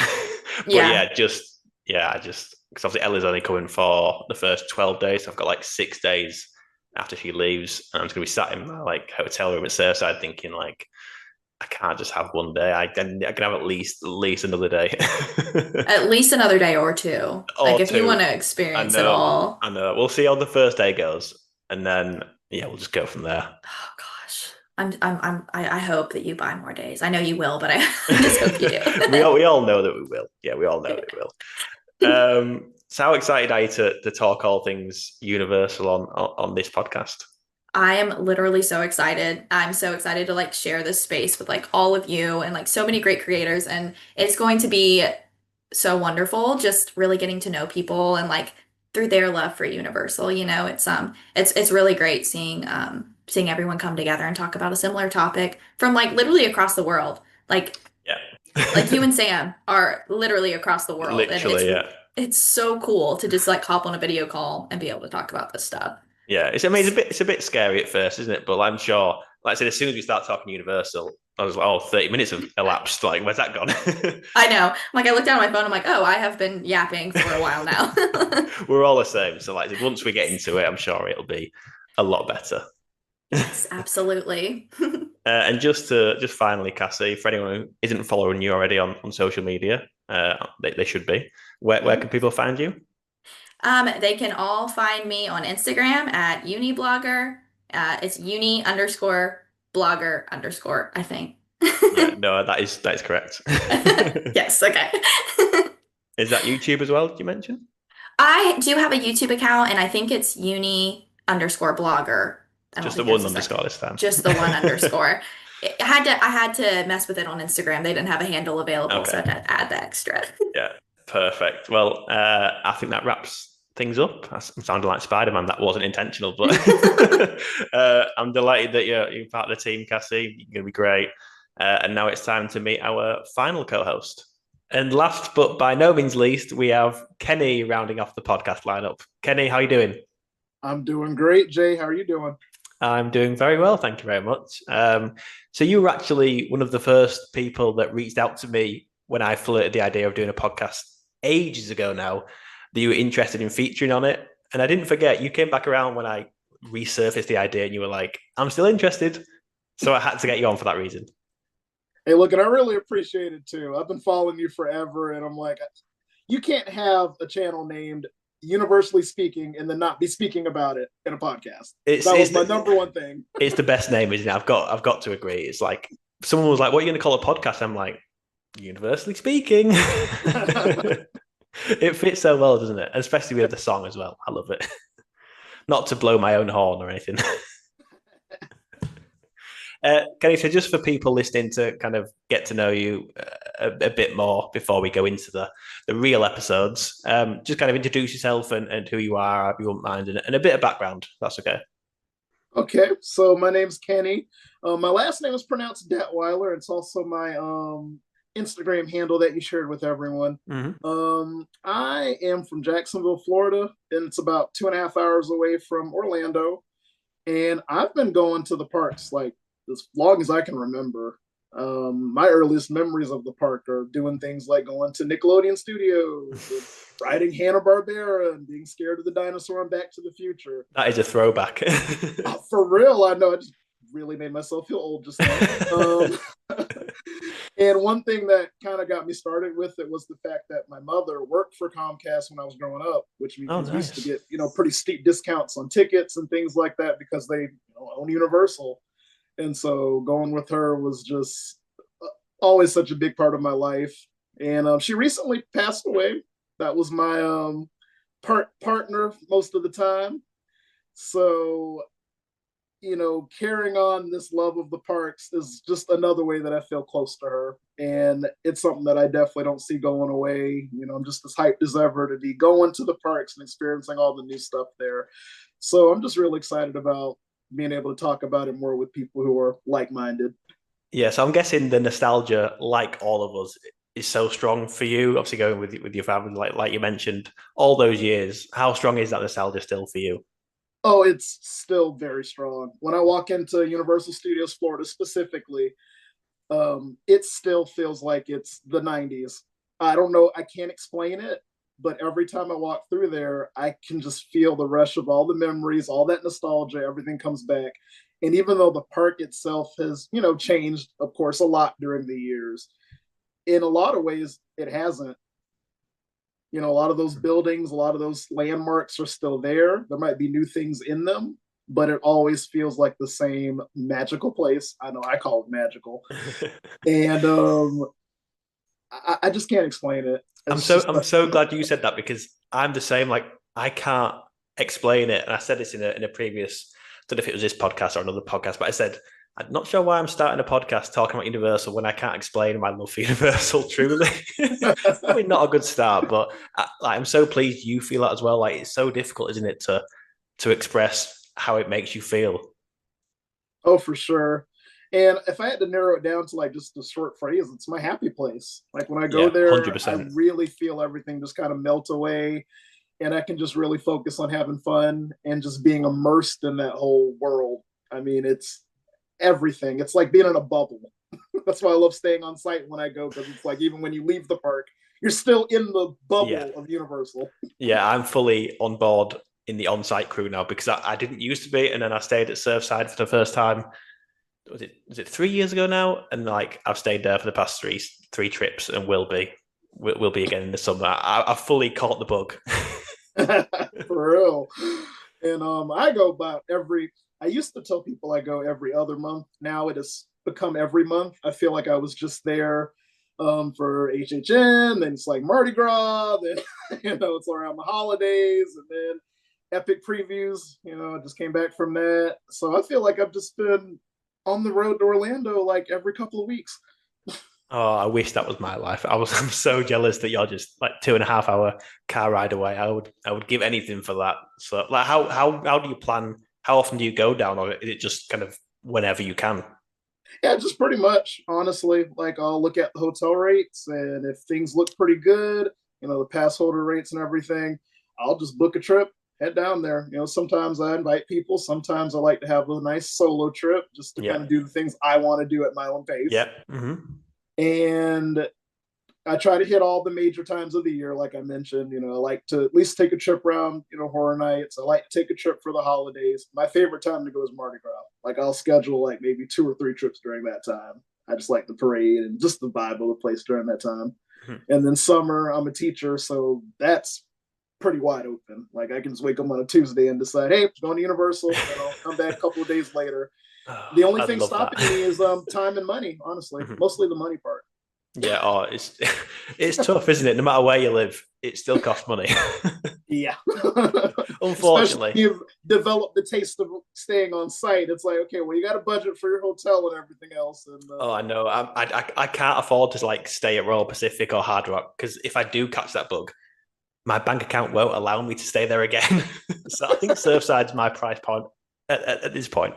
But Yeah. I just because obviously Ella's only coming for the first 12 days, so I've got like 6 days after she leaves, and I'm just gonna be sat in my like hotel room at Surfside thinking like I can't just have one day. I can have at least another day. At least another day or two. Like Or if you want two. to I experience it know. all. I know. We'll see how the first day goes. And then yeah, we'll just go from there. Oh gosh. I hope that you buy more days. I know you will, but I just hope you we do. all know that we will. Yeah, we all know that we will. So how excited are you to talk all things Universal on this podcast? I am literally so excited. I'm so excited to like share this space with like all of you and like so many great creators. And it's going to be so wonderful just really getting to know people and like through their love for Universal. It's really great seeing everyone come together and talk about a similar topic from like literally across the world. Yeah. Like you and Sam are literally across the world. And Literally, yeah. it's so cool to just like hop on a video call and be able to talk about this stuff. Yeah, I mean, it's a bit scary at first, isn't it? But I'm sure, like I said, as soon as we start talking Universal, I was like, oh, 30 minutes have elapsed. Like, where's that gone? I know. Like I looked down at my phone, I'm like, oh, I have been yapping for a while now. We're all the same. So like once we get into it, I'm sure a lot better. Yes, absolutely. And just finally, Cassie, for anyone who isn't following you already on social media, they should be. Where can people find you? They can all find me on Instagram at uniblogger. It's uni_blogger_, I think. Yeah, no, that is correct. Yes, okay. Is that YouTube as well, did you mention? I do have a YouTube account, and I think it's uni_blogger. I don't Just the think one there's a underscore this time. just the one underscore. I had to mess with it on Instagram. They didn't have a handle available, so I had to add the extra. Yeah, perfect. Well, I think that wraps things up. I'm sounding like Spider-Man. That wasn't intentional, but I'm delighted that you're part of the team, Cassie. You're going to be great. And now it's time to meet our final co-host. And last but by no means least, we have Kenny rounding off the podcast lineup. Kenny, how are you doing? I'm doing great, Jay. How are you doing? I'm doing very well, thank you very much. So you were actually one of the first people that reached out to me when I flirted the idea of doing a podcast ages ago now, that you were interested in featuring on it. And I didn't forget, you came back around when I resurfaced the idea and you were like, I'm still interested. So I had to get you on for that reason. Hey, look, and I really appreciate it too. I've been following you forever, and I'm like, you can't have a channel named Universally Speaking and then not be speaking about it in a podcast. That was my number one thing. It's the best name, isn't it? I've got to agree. It's like someone was like, "What are you going to call a podcast?" I'm like, "Universally Speaking." It fits so well, doesn't it? Especially with the song as well. I love it. Not to blow my own horn or anything. Kenny, so just for people listening to kind of get to know you a bit more before we go into the real episodes, just kind of introduce yourself and who you are, if you wouldn't mind, and a bit of background. That's okay. Okay, so my name's Kenny. My last name is pronounced Detweiler. It's also my Instagram handle that you shared with everyone. Mm-hmm. I am from Jacksonville, Florida, and it's about 2.5 hours away from Orlando. And I've been going to the parks like as long as I can remember. My earliest memories of the park are doing things like going to Nickelodeon Studios, riding Hanna-Barbera, and being scared of the dinosaur on Back to the Future. That is a throwback. For real, I know. I just really made myself feel old just now. And one thing that kind of got me started with it was the fact that my mother worked for Comcast when I was growing up, which means we used to get pretty steep discounts on tickets and things like that because they own Universal. And so going with her was just always such a big part of my life. And she recently passed away. That was my partner most of the time. So, carrying on this love of the parks is just another way that I feel close to her. And it's something that I definitely don't see going away. I'm just as hyped as ever to be going to the parks and experiencing all the new stuff there. So I'm just really excited about being able to talk about it more with people who are like-minded. Yeah, so I'm guessing the nostalgia, like all of us, is so strong for you. Obviously, going with your family, like you mentioned, all those years. How strong is that nostalgia still for you? Oh, it's still very strong. When I walk into Universal Studios Florida specifically, it still feels like it's the 90s. I don't know. I can't explain it. But every time I walk through there, I can just feel the rush of all the memories, all that nostalgia, everything comes back. And even though the park itself has, changed, of course, a lot during the years, in a lot of ways, it hasn't. A lot of those buildings, a lot of those landmarks are still there. There might be new things in them, but it always feels like the same magical place. I know I call it magical. And I just can't explain it. I'm so glad you said that because I'm the same. Like I can't explain it, and I said this in a previous. I don't know if it was this podcast or another podcast, but I said I'm not sure why I'm starting a podcast talking about Universal when I can't explain my love for Universal. Truly, I mean, not a good start, but I'm so pleased you feel that as well. Like it's so difficult, isn't it, to express how it makes you feel? Oh, for sure. And if I had to narrow it down to like just a short phrase, it's my happy place. Like when I go there, 100%. I really feel everything just kind of melt away, and I can just really focus on having fun and just being immersed in that whole world. I mean, it's everything. It's like being in a bubble. That's why I love staying on site when I go, because it's like even when you leave the park, you're still in the bubble of Universal. Yeah, I'm fully on board in the on-site crew now because I didn't used to be, and then I stayed at Surfside for the first time. Was it 3 years ago now? And like I've stayed there for the past three trips, and will be again in the summer. I've fully caught the bug. For real. And I go about I used to tell people I go every other month. Now it has become every month. I feel like I was just there for HHN, then it's like Mardi Gras, then it's around the holidays, and then Epic previews. I just came back from that. So I feel like I've just been on the road to Orlando like every couple of weeks. Oh, I wish that was my life. I'm so jealous that you're just like 2.5 hour car ride away. I would give anything for that. So like how do you plan? How often do you go down, or is it just kind of whenever you can? Yeah, just pretty much, honestly. Like I'll look at the hotel rates, and if things look pretty good, the pass holder rates and everything, I'll just book a trip, head down there. Sometimes I invite people. Sometimes I like to have a nice solo trip just to kind of do the things I want to do at my own pace. Yeah. Mm-hmm. And I try to hit all the major times of the year, like I mentioned. I like to at least take a trip around, Horror Nights. I like to take a trip for the holidays. My favorite time to go is Mardi Gras. Like I'll schedule like maybe 2 or 3 trips during that time. I just like the parade and just the vibe of the place during that time. Mm-hmm. And then summer, I'm a teacher, so that's pretty wide open. Like I can just wake up on a Tuesday and decide, hey, going to Universal, and I'll come back a couple of days later. The only thing stopping me is time and money, honestly. Mm-hmm. Mostly the money part. Yeah, it's tough, isn't it? No matter where you live, it still costs money. Yeah. Unfortunately. Especially you've developed the taste of staying on site. It's like, okay, well, you got a budget for your hotel and everything else. And I know. I can't afford to like stay at Royal Pacific or Hard Rock, because if I do catch that bug, my bank account won't allow me to stay there again. So I think Surfside's my price point at this point.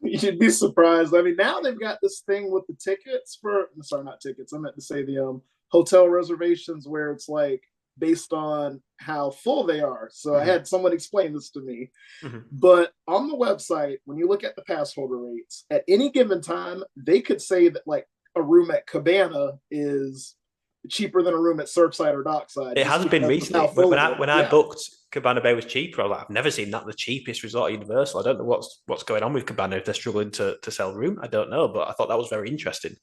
You'd be surprised. I mean, now they've got this thing with the tickets not tickets. I meant to say the hotel reservations, where it's like based on how full they are. So I had someone explain this to me. Mm-hmm. But on the website, when you look at the pass holder rates, at any given time, they could say that like a room at Cabana is cheaper than a room at Surfside or Dockside. It hasn't been recently. When I booked, Cabana Bay was cheaper. I've never seen that the cheapest resort at Universal. I don't know what's going on with Cabana, if they're struggling to sell room. I don't know, but I thought that was very interesting.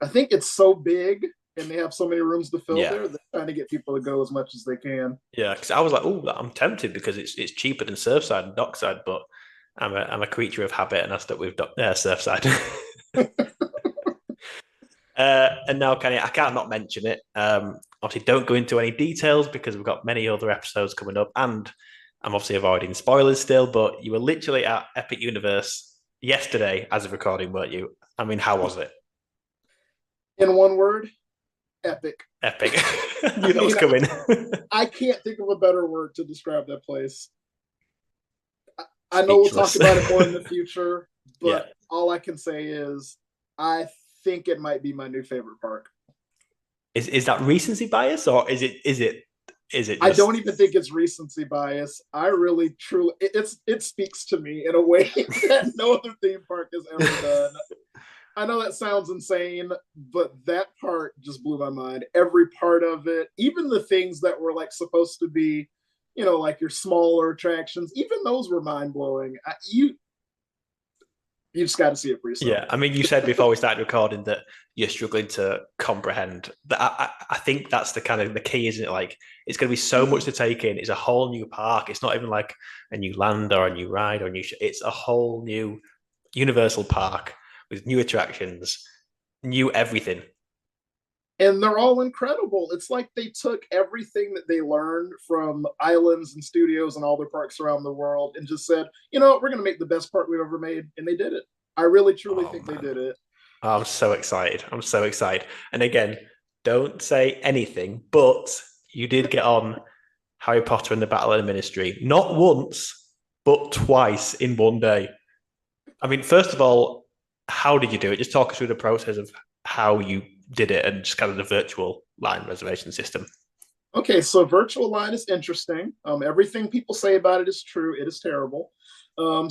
I think it's so big and they have so many rooms to fill there. They're trying to get people to go as much as they can. Yeah, because I was like, oh, I'm tempted because it's cheaper than Surfside and Dockside, but I'm a creature of habit and I stuck with Surfside. And now, I can't not mention it. Obviously, don't go into any details because we've got many other episodes coming up, and I'm obviously avoiding spoilers still. But you were literally at Epic Universe yesterday, as of recording, weren't you? I mean, how was it? In one word, epic. Epic. I knew that was coming. I can't think of a better word to describe that place. I know we'll talk about it more in the future, but all I can say is I think it might be my new favorite park. Is that recency bias, or is it just... I don't even think it's recency bias. I really truly it speaks to me in a way that no other theme park has ever done. I know that sounds insane, but that part just blew my mind. Every part of it, even the things that were like supposed to be, like your smaller attractions, even those were mind blowing. You just got to see it for yourself. Yeah, I mean, you said before we started recording that you're struggling to comprehend. That I think that's the kind of the key, isn't it? Like, it's going to be so much to take in. It's a whole new park. It's not even like a new land or a new ride or a new. It's a whole new Universal park with new attractions, new everything. And they're all incredible. It's like they took everything that they learned from islands and studios and all their parks around the world and just said, we're going to make the best park we've ever made. And they did it. I really, truly think they did it. I'm so excited. And again, don't say anything, but you did get on Harry Potter and the Battle of the Ministry, not once, but twice in one day. I mean, first of all, how did you do it? Just talk us through the process of how you did it and just kind of the virtual line reservation system. Okay, so virtual line is interesting. Everything people say about it is true. It is terrible. Oh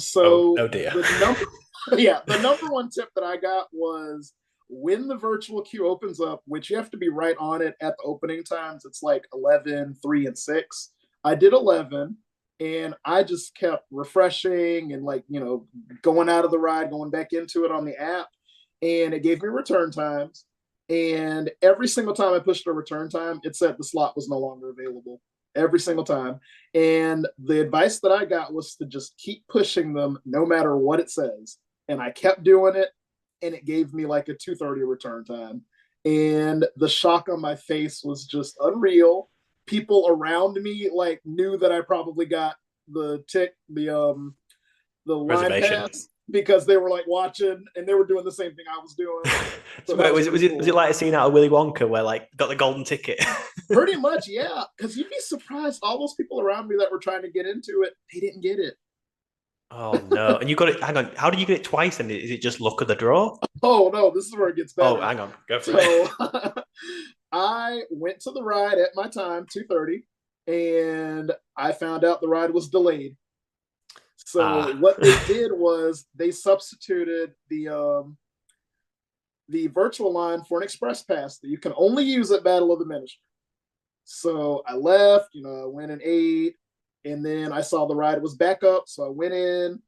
dear. The number one tip that I got was when the virtual queue opens up, which you have to be right on it at the opening times. It's like 11, 3, and 6. I did 11, and I just kept refreshing and like, going out of the ride, going back into it on the app, and it gave me return times. And every single time I pushed a return time, it said the slot was no longer available. Every single time. And the advice that I got was to just keep pushing them no matter what it says. And I kept doing it, and it gave me like a 2:30 return time. And the shock on my face was just unreal. People around me like knew that I probably got the line Reservation. pass because they were like watching and they were doing the same thing I was doing. So was it like a scene out of Willy Wonka where like got the golden ticket? Pretty much, yeah. Because you'd be surprised. All those people around me that were trying to get into it, they didn't get it. Oh no! And you got it. Hang on. How did you get it twice? And is it just luck of the draw? Oh no, this is where it gets better. Oh, hang on. Go for it. So I went to the ride at my time, 2:30, and I found out the ride was delayed. So what they did was they substituted the virtual line for an express pass that you can only use at Battle of the Ministry. So I left, I went and ate, and then I saw the ride was back up. So I went in,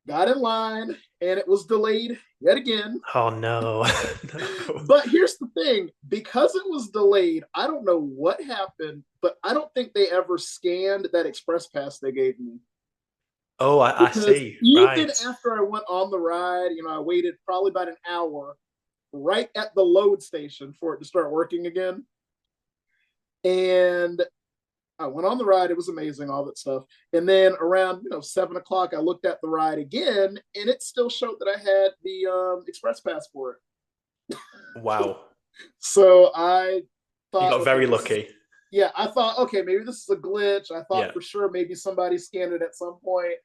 got in line, and it was delayed yet again. Oh no. No. But here's the thing, because it was delayed, I don't know what happened, but I don't think they ever scanned that express pass they gave me. Oh, I see. Even after I went on the ride, I waited probably about an hour right at the load station for it to start working again. And I went on the ride. It was amazing, all that stuff. And then around 7 o'clock, I looked at the ride again, and it still showed that I had the express pass for it. Wow. So I thought you got very lucky. Yeah, I thought, okay, maybe this is a glitch. I thought for sure maybe somebody scanned it at some point.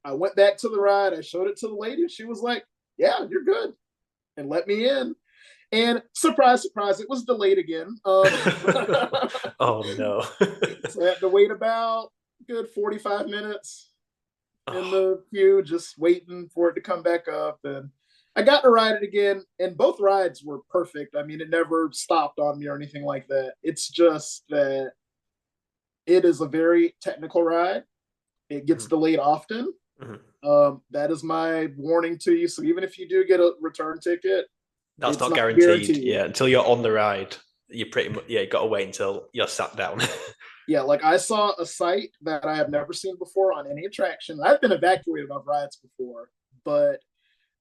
I went back to the ride. I showed it to the lady, and she was like, "Yeah, you're good," and let me in. And surprise, surprise, it was delayed again. Oh no! So I had to wait about a good 45 minutes in the queue, just waiting for it to come back up. And I got to ride it again, and both rides were perfect. I mean, it never stopped on me or anything like that. It's just that it is a very technical ride. It gets delayed often. Mm-hmm. That is my warning to you. So even if you do get a return ticket, that's not guaranteed. Yeah, until you're on the ride, you pretty much you got to wait until you're sat down. Yeah, like I saw a site that I have never seen before on any attraction. I've been evacuated off rides before, but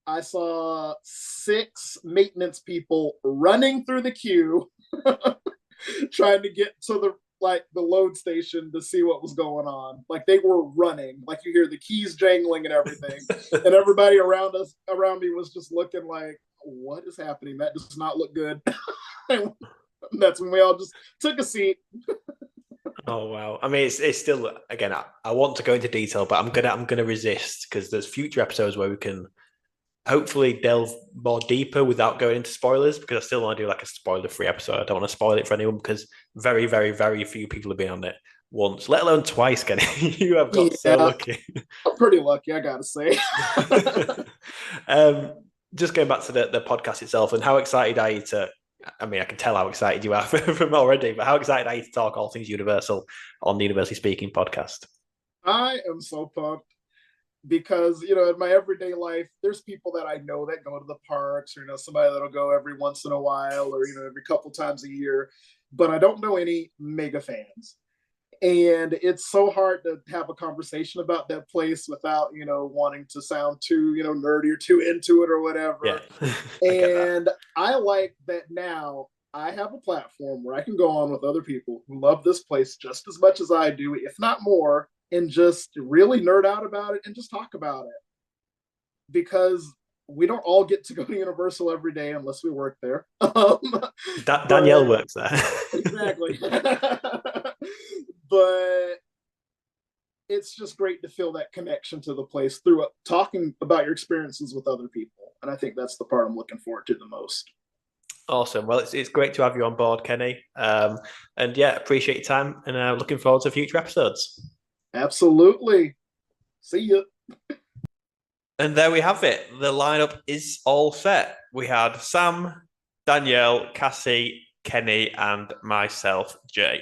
I saw 6 maintenance people running through the queue, trying to get to the load station to see what was going on. Like they were running, like you hear the keys jangling and everything, and everybody around me was just looking like, "What is happening? That does not look good." And that's when we all just took a seat. Oh wow! I mean, it's still, again, I want to go into detail, but I'm gonna resist because there's future episodes where we can hopefully delve more deeper without going into spoilers, because I still want to do like a spoiler-free episode. I don't want to spoil it for anyone because very, very, very few people have been on it once, let alone twice. Kenny, you have got so lucky. I'm pretty lucky, I gotta say. Just going back to the podcast itself, and how excited are you to? I mean, I can tell how excited you are from already, but how excited are you to talk all things Universal on the Universally Speaking podcast? I am so pumped because, in my everyday life, there's people that I know that go to the parks, or, somebody that'll go every once in a while, or, every couple times a year, but I don't know any mega fans. And it's so hard to have a conversation about that place without, wanting to sound too, nerdy or too into it or whatever. Yeah. And I like that now I have a platform where I can go on with other people who love this place just as much as I do, if not more, and just really nerd out about it and just talk about it. Because we don't all get to go to Universal every day unless we work there. Danielle works there. Exactly. But it's just great to feel that connection to the place through talking about your experiences with other people. And I think that's the part I'm looking forward to the most. Awesome. Well, it's great to have you on board, Kenny. And yeah, appreciate your time, and looking forward to future episodes. Absolutely. See you. And there we have it. The lineup is all set. We had Sam, Danielle, Cassie, Kenny, and myself, Jay.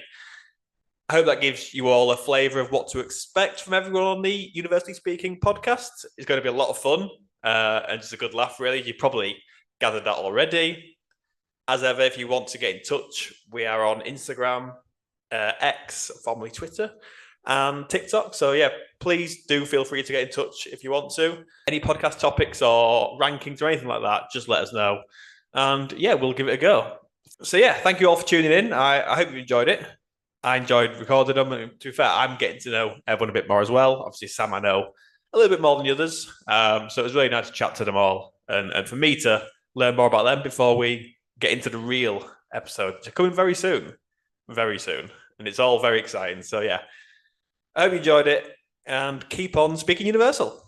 I hope that gives you all a flavour of what to expect from everyone on the University Speaking podcast. It's going to be a lot of fun and just a good laugh, really. You probably gathered that already. As ever, if you want to get in touch, we are on Instagram, X, formerly Twitter, and TikTok. So yeah, please do feel free to get in touch if you want to. Any podcast topics or rankings or anything like that, just let us know. And yeah, we'll give it a go. So yeah, thank you all for tuning in. I hope you enjoyed it. I enjoyed recording them. And to be fair, I'm getting to know everyone a bit more as well. Obviously, Sam, I know a little bit more than the others. So it was really nice to chat to them all and for me to learn more about them before we get into the real episode, which are coming very soon. Very soon. And it's all very exciting. So yeah, I hope you enjoyed it and keep on speaking universal.